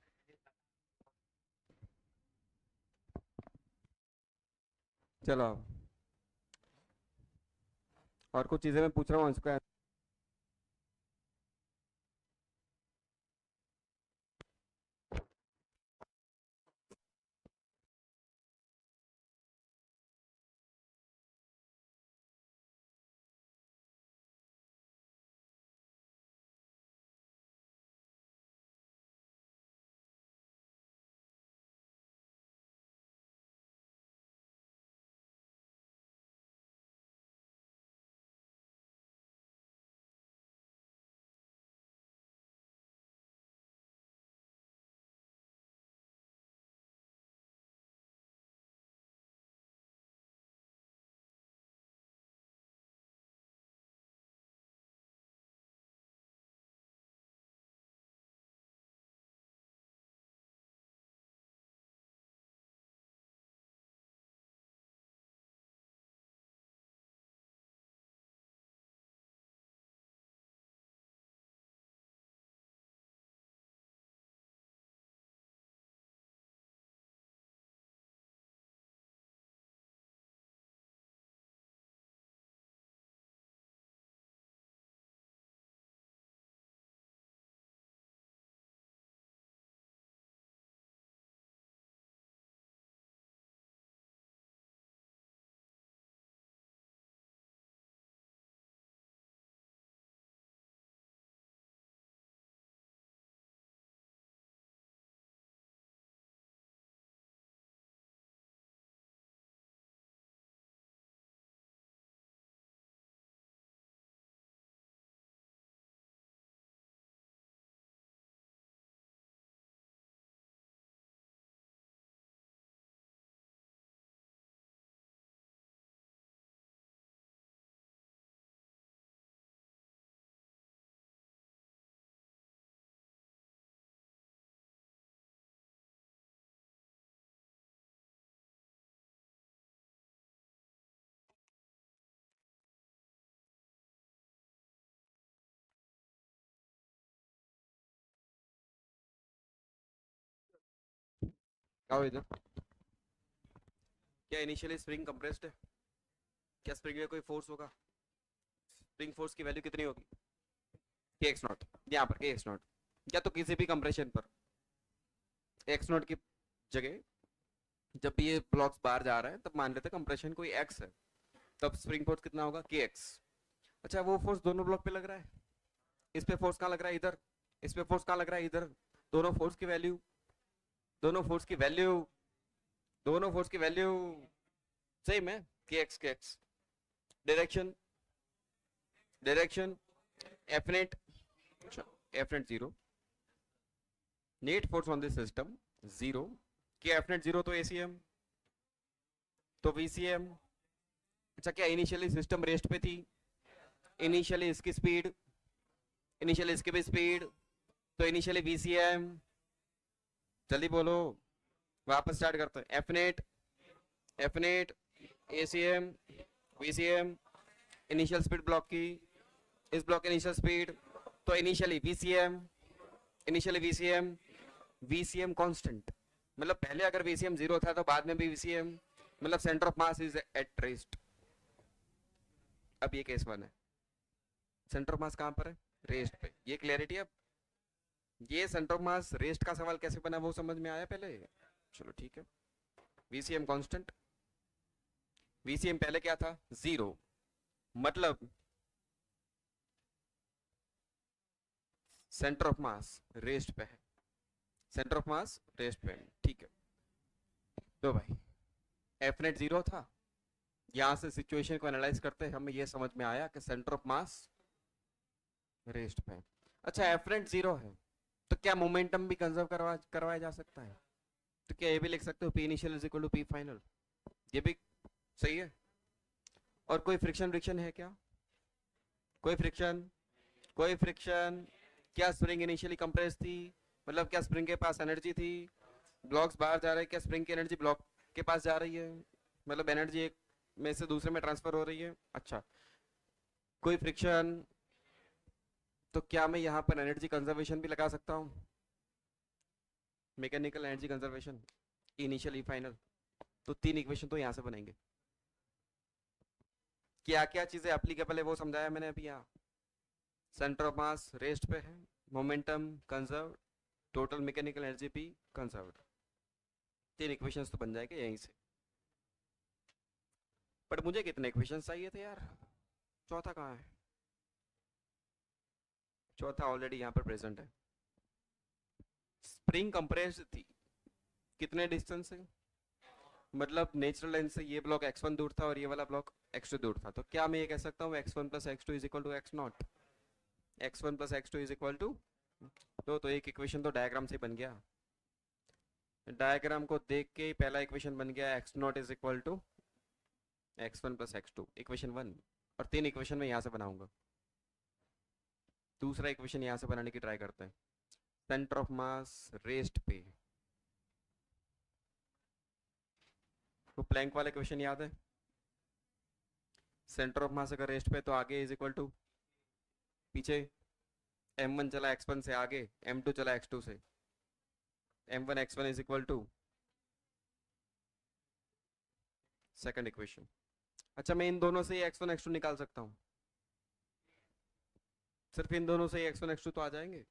चलो और कुछ चीजें मैं पूछ रहा हूँ इसका। आओ इधर। क्या इनिशियली स्प्रिंग कंप्रेस्ड है? क्या स्प्रिंग में कोई फोर्स होगा? स्प्रिंग फोर्स की वैल्यू कितनी होगी? के एक्स नॉट, यहाँ पर के एक्स नॉट, या तो किसी भी कंप्रेशन पर एक्स नॉट की जगह जब भी ये ब्लॉक्स बाहर जा रहा है तब मान लेते हैं कंप्रेशन कोई एक्स है, तब स्प्रिंग फोर्स कितना होगा? के एक्स। अच्छा वो फोर्स दोनों ब्लॉक पे लग रहा है, इस पे फोर्स कहाँ लग रहा है? इधर। इस पे फोर्स कहाँ लग रहा है? इधर। दोनों फोर्स की वैल्यू, दोनों फोर्स की वैल्यू, दोनों फोर्स की वैल्यू सेम है, के x. Direction, direction F net, F net zero, net force on this system zero, के एफ नेट जीरो तो एसीएम तो वीसीएम। अच्छा क्या इनिशियली सिस्टम रेस्ट पे थी? इनिशियली इसकी स्पीड, इनिशियली इसकी भी स्पीड, तो इनिशियली वीसीएम। जल्दी बोलो, वापस स्टार्ट करते हैं। F net ACM VCM, initial speed block की, इस ब्लॉक की इनिशियल स्पीड, तो initially VCM, initially VCM, VCM constant, मतलब पहले अगर वीसीएम जीरो था तो बाद में भी वीसीएम, मतलब centre of mass is at rest. अब ये केस वन है, सेंटर ऑफ मास कहां पर है? रेस्ट पे। ये क्लैरिटी। अब ये सेंटर ऑफ मास रेस्ट का सवाल कैसे बना वो समझ में आया पहले? चलो ठीक है। वीसीएम कांस्टेंट, वीसीएम पहले क्या था? जीरो, मतलब सेंटर ऑफ मास रेस्ट पे है, सेंटर ऑफ मास रेस्ट पे है, ठीक है। तो भाई एफ नेट जीरो था, यहां से सिचुएशन को एनालाइज करते हमें ये समझ में आया कि सेंटर ऑफ मास रेस्ट पे है। अच्छा एफ नेट जीरो है तो क्या मोमेंटम भी कंजर्व करवाया जा सकता है? तो क्या ये भी लिख सकते हो P initial is equal to P final? ये भी सही है। और कोई फ्रिक्शन है क्या? कोई फ्रिक्शन, कोई फ्रिक्शन? क्या स्प्रिंग इनिशियली कंप्रेस थी? मतलब क्या स्प्रिंग के पास एनर्जी थी? ब्लॉक्स बाहर जा रहे हैं, क्या स्प्रिंग की एनर्जी ब्लॉक के पास जा रही है? मतलब एनर्जी एक में से दूसरे में ट्रांसफर हो रही है। अच्छा कोई फ्रिक्शन, तो क्या मैं यहाँ पर एनर्जी कंजर्वेशन भी लगा सकता हूँ? मैकेनिकल एनर्जी कंजर्वेशन, इनिशियल, ई फाइनल, तो 3 इक्वेशन तो यहाँ से बनेंगे। क्या क्या चीजें एप्लीकेबल है वो समझाया मैंने अभी। यहाँ सेंटर ऑफ मास रेस्ट पे है, momentum conserve, total mechanical energy भी कंजर्व। 3 इक्वेशंस तो बन जाएंगे यहीं से। बट मुझे कितने इक्वेशंस चाहिए थे यार, चौथा कहाँ है? चौथा ऑलरेडी यहाँ पर प्रेजेंट है। स्प्रिंग कंप्रेस्ड थी, कितने डिस्टेंस से, मतलब नेचुरल लाइन से ये ब्लॉक x1 दूर था और ये वाला ब्लॉक x2 दूर था, तो क्या मैं ये कह सकता हूँ x1 plus x2 is equal to x0, x1 plus x2 is equal to, तो एक इक्वेशन तो डायग्राम से बन गया। डायग्राम को देख के ही पहला इक्वेशन बन गया, x0 is equal to x1 plus x2, equation 1। और 3 इक्वेशन में यहाँ से बनाऊंगा। दूसरा इक्वेशन यहाँ से बनाने की ट्राई करते हैं। सेंटर ऑफ मास रेस्ट पे, तो प्लैंक वाला इक्वेशन याद है, सेंटर ऑफ मास अगर रेस्ट पे तो आगे इज इक्वल टू पीछे, m1 चला x1 से आगे, m2 चला x2 से, m1 x1 is equal to second equation. अच्छा, मैं इन दोनों से ही x1 x2 निकाल सकता हूँ, सिर्फ इन दोनों से ही x1 x2 तो आ जाएंगे।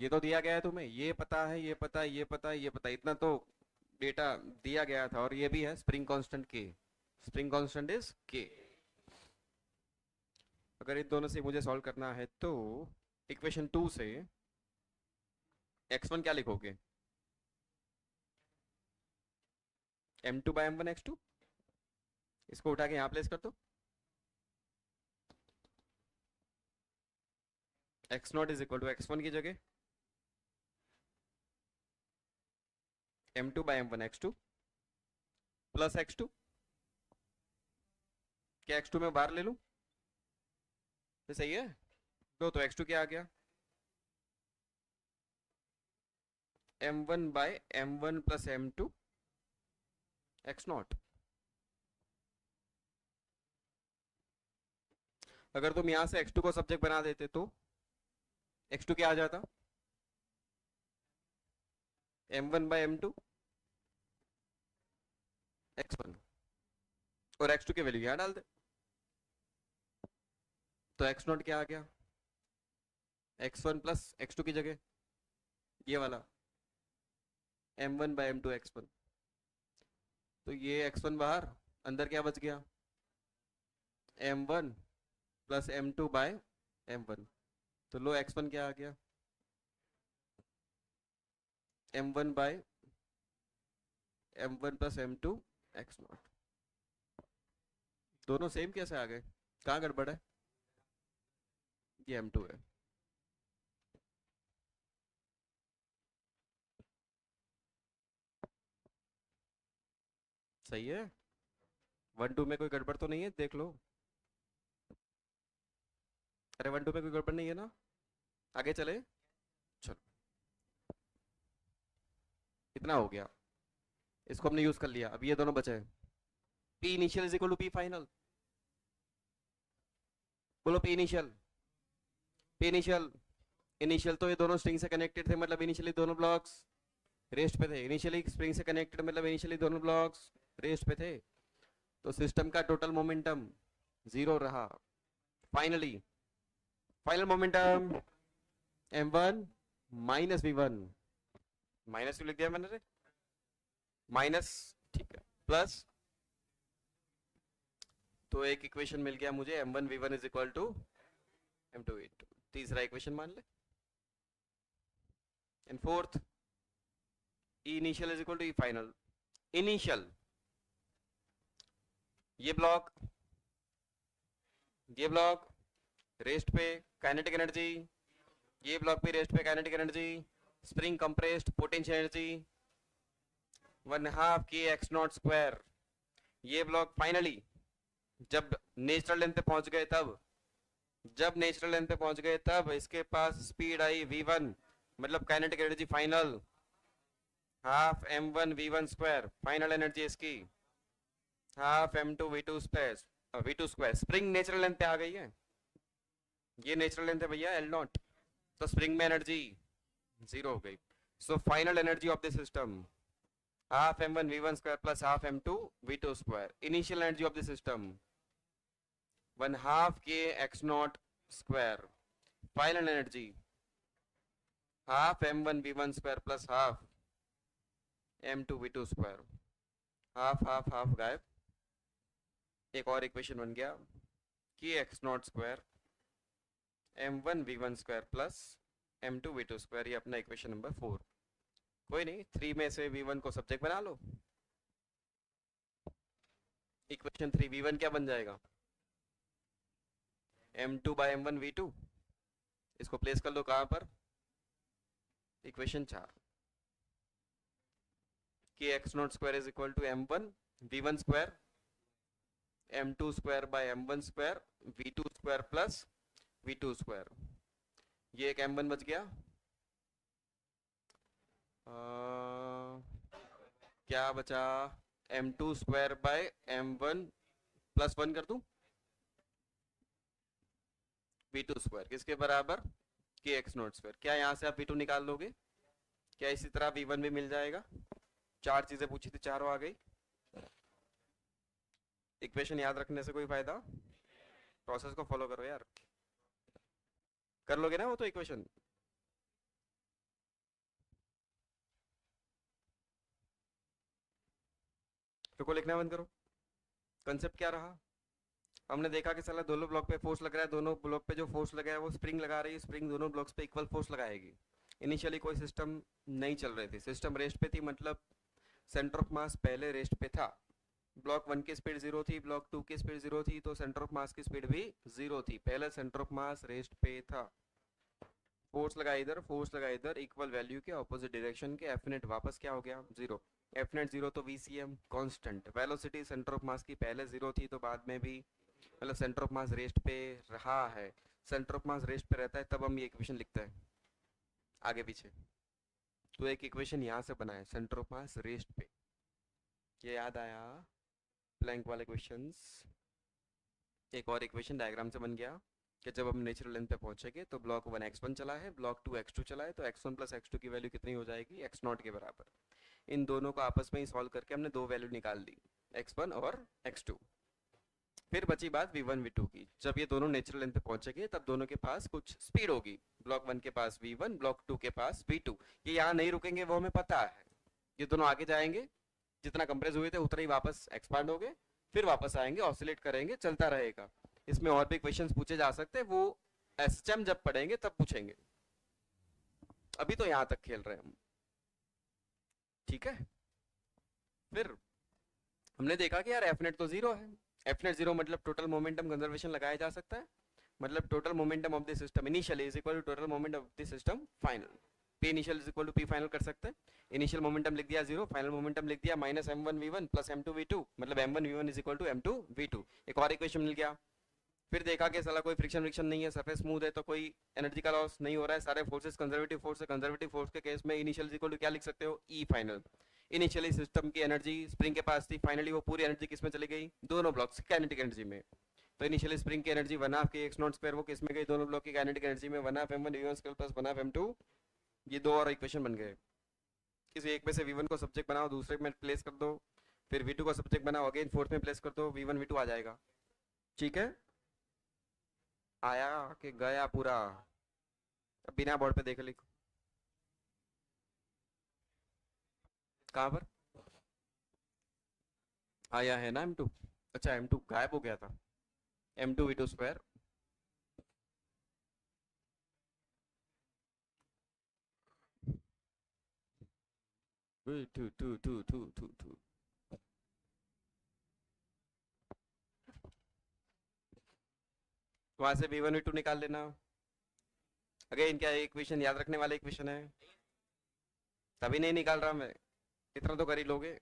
ये तो दिया गया है तुम्हें, ये पता है, ये पता है, ये पता है, ये पता है, इतना तो डेटा दिया गया था। और ये भी है spring constant k, spring constant is k। अगर इन दोनों से मुझे सॉल्व करना है तो इक्वेशन 2 से x1 क्या लिखोगे, m2 बाय m1 x2, इसको उठा के यहाँ प्लेस कर दो, x0 is equal to x1 की जगह m2 bye m1 x2 plus x2, क्या x2 में बाहर ले लूं, तो सही है। तो x2 क्या आ गया, m1 bye m1 plus m2 x0। अगर तुम यहां से x2 को सब्जेक्ट बना देते तो x2 क्या आ जाता, m1 बाय m2 x1, और x2 की वैल्यू यहां डाल दे, तो x0 क्या आ गया, x1 प्लस x2 की जगह ये वाला m1 बाय m2 x1, तो ये x1 बाहर, अंदर क्या बच गया, m1 plus m2 bye m1, तो लो x1 क्या आ गया, m1 bye m1 plus m2 x0। दोनों सेम कैसे आ गए, कहाँ गड़बड़ है, ये m2 है। सही है, 1 2 में कोई गड़बड़ तो नहीं है, देख लो। अरे 1 2 में कोई गड़बड़ नहीं है ना, आगे चले, चलो इतना हो गया, इसको हमने यूज कर लिया। अब ये दोनों बचे, P initial is equal to P final, बोलो P initial, P initial. Initial तो ये दोनों स्ट्रिंग से कनेक्टेड थे, मतलब इनिशियली दोनों ब्लॉक्स रेस्ट पे थे, इनिशियली स्प्रिंग से कनेक्टेड मतलब इनिशियली दोनों ब्लॉक्स रेस्ट पे थे, तो सिस्टम का टोटल मोमेंटम 0 रहा। Finally final momentum m1 minus v1, minus क्यों लिख दिया मैंने रे, माइनस, ठीक है, प्लस, तो एक इक्वेशन मिल गया मुझे, m1 v1 is equal to m2 v2। तीसरा इक्वेशन मान ले, and fourth E initial is equal to E final. Initial ये ब्लॉक रेस्ट पे काइनेटिक एनर्जी, ये ब्लॉक पे रेस्ट पे kinetic energy, spring compressed potential energy 1/2 k x0 square. ये block finally जब नेचुरल लेंथ पे पहुंच गए तब इसके पास स्पीड आई v1, मतलब kinetic energy final 1/2 m1 v1 square, final energy इसकी 1/2 m2 v2 square. Spring natural length पे आ गई है, ये नेचुरल लेंथ है भैया L0, तो स्प्रिंग में एनर्जी जीरो हो गई. So final energy of the system half m1 v1 square plus half m2 v2 square. Initial energy of the system 1/2 k x not square. Final energy half m1 v1 square plus half m2 v2 square. Half half half गायब. एक और equation बन गया k x not square m1 v1 square plus m2 v2 square. ये अपना equation number 4. कोई नहीं, 3 में से v1 को सब्जेक्ट बना लो. इक्वेशन 3 v1 क्या बन जाएगा? m2 bye m1 v2. इसको प्लेस कर लो कहां पर? Equation 4. k x not square is equal to m1 v1 square m2 square by m1 square v2 square plus v2 square. ये एक m1 बच गया. क्या बचा? m2 square by m1 plus 1 कर दूं v2 स्क्वायर किसके बराबर? k x not square. क्या यहाँ से आप v2 निकाल लोगे? क्या इसी तरह v1 भी मिल जाएगा? चार चीजें पूछी थी, चारों आ गई. इक्वेशन याद रखने से कोई फायदा? प्रोसेस को फॉलो करो यार. कर लोगे ना वो तो इक्वेशन. रुको, लिखना बंद करो. कंसेप्ट क्या रहा? हमने देखा कि साला दोनों ब्लॉक पे फोर्स लग रहा है. दोनों ब्लॉक पे जो फोर्स लगा है वो स्प्रिंग लगा रही है. स्प्रिंग दोनों ब्लॉक्स पे इक्वल फोर्स लगाएगी. इनिशियली कोई सिस्टम नहीं चल रही थी. सिस्टम रेस्ट पे थी, मतलब सेंटर ऑफ मास पहले रेस्ट पे था. ब्लॉक 1 की स्पीड 0 थी, ब्लॉक 2 की स्पीड 0 थी, तो सेंटर ऑफ मास की स्पीड भी 0 थी. पहले सेंटर ऑफ मास रेस्ट पे था. फोर्स लगा इधर, फोर्स लगा इधर, इक्वल वैल्यू के ऑपोजिट डायरेक्शन के. एफ नेट वापस क्या हो गया? 0. एफ नेट 0 तो VCM constant. Velocity centre of mass की पहले 0 थी तो बाद में भी, मतलब सेंटर ऑफ मास रेस्ट पे रहा है. सेंटर ऑफ मास रेस्ट पे रहता है तब हम ये इक्वेशन लिखते हैं आगे पीछे. तो एक इक्वेशन यहाँ से बनाए सेंटर ऑफ मास रेस्ट पे. ये याद आया प्लैंक वाले क्वेश्चंस. एक और इक्वेशन डायग्राम से बन गया कि जब हम नेचुरल लेंथ पे पहुंचेंगे तो ब्लॉक 1 x1 चला है, ब्लॉक 2 x2 चला है, तो x1 प्लस x2 की वैल्यू कितनी हो जाएगी? x नॉट के बराबर. इन दोनों को आपस में ही सॉल्व करके हमने दो वैल्यू निकाल दी, x1 और x2. फिर बची बात v1 v2 की. जब ये दोनों नेचुरल लेंथ पे पहुंचेंगे तब दोनों के पास कुछ स्पीड होगी. ब्लॉक 1 के पास v1, ब्लॉक 2 के पास v2. ये यहाँ नहीं रुकेंगे वो हमें पता है. ये दोनों आगे जाएंगे, जितना कंप्रेस हुए थे उतना ही वापस एक्सपांड हो गए, फिर वापस आएंगे, ऑसिलेट करेंगे, चलता रहेगा. इसमें और भी क्वेश्चंस पूछे जा सकते हैं, वो एसएचएम जब पढ़ेंगे तब पूछेंगे. अभी तो यहां तक खेल रहे हैं हम. ठीक है. फिर हमने देखा कि यार एफ नेट तो 0 है. एफ नेट 0 मतलब टोटल मोमेंटम कंजर्वेशन लगाया जा सकता है. मतलब total momentum of the system initial is equal to total moment of the system final. P initial is equal to P final कर सकते हैं. इनिशियल मोमेंटम लिख दिया 0, फाइनल मोमेंटम लिख दिया माइनस m1v1 प्लस m2v2, मतलब m1v1 is equal to m2v2. एक और इक्वेशन मिल गया. फिर देखा कि साला कोई फ्रिक्शन फ्रिक्शन नहीं है, सरफेस स्मूथ है, तो कोई एनर्जी का लॉस नहीं हो रहा है. सारे फोर्सेस कंजर्वेटिव फोर्स है. कंजर्वेटिव फोर्स के केस में इनिशियल इज इक्वल टू क्या लिख सकते हो? ई फाइनल. इनिशियली सिस्टम की एनर्जी स्प्रिंग के पास थी, फाइनली वो पूरी एनर्जी किस में चली गई? दोनों ब्लॉक्स काइनेटिक एनर्जी में. तो इनिशियली स्प्रिंग की एनर्जी 1/2 के x नॉट स्क्वायर वो किस में गई? दोनों ब्लॉक की काइनेटिक एनर्जी में. 1/2 m1 v1 square plus 1/2 m2. ये दो और इक्वेशन बन गए. किसी एक में से v1 को सब्जेक्ट बनाओ, दूसरे में प्लेस कर दो, फिर v2 को सब्जेक्ट बनाओ, अगेन फोर्थ में प्लेस कर दो, v1 v2 आ जाएगा. ठीक है. आया कि गया पूरा? अब बिना बोर्ड पे देख लिखो. कहाँ पर आया है ना m2? अच्छा m2 गायब हो गया था. m2 v2 स्क्वायर v2 वहां से v1 v2 निकाल लेना. अगेन क्या इक्वेशन याद रखने वाला इक्वेशन है, तभी नहीं निकाल रहा मैं. इतना तो कर ही लोगे.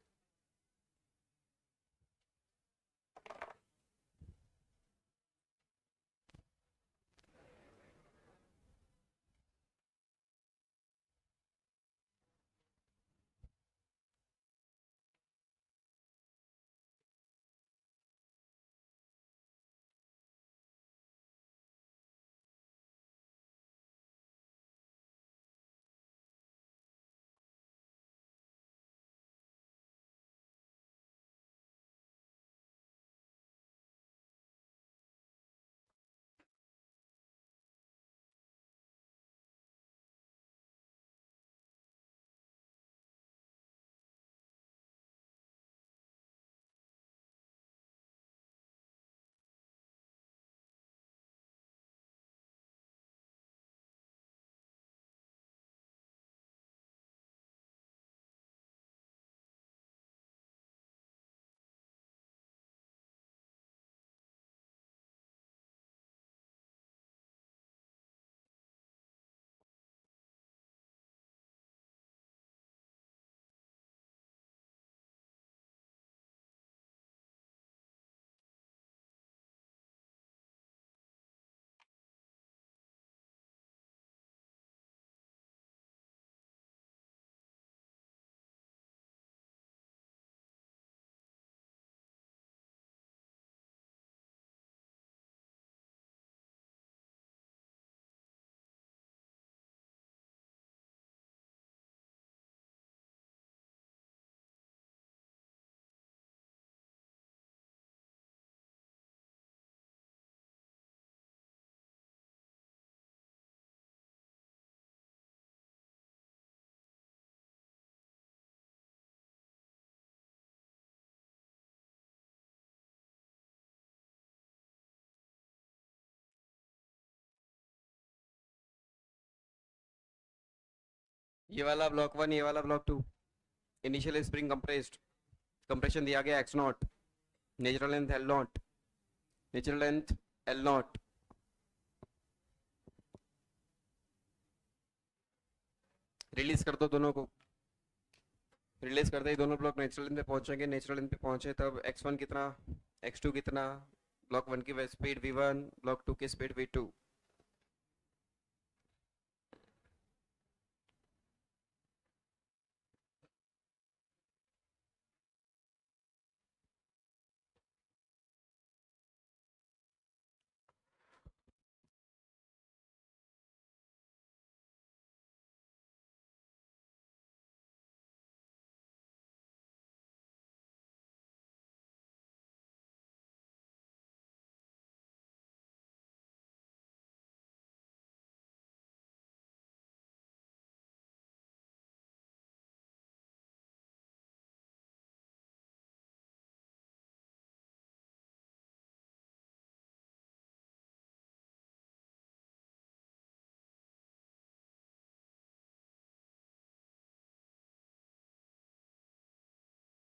ये वाला ब्लॉक 1, ये वाला block 2। Initial spring compressed, compression दिया गया x not, natural length L not, natural length L not. Release कर दो दोनों को। रिलीज करते ही दोनों ब्लॉक नेचुरल लेंथ पे पहुंचेंगे। नेचुरल लेंथ पे पहुंचे तब x1 कितना, x2 कितना, ब्लॉक 1 की स्पीड v1, ब्लॉक 2 की स्पीड v2।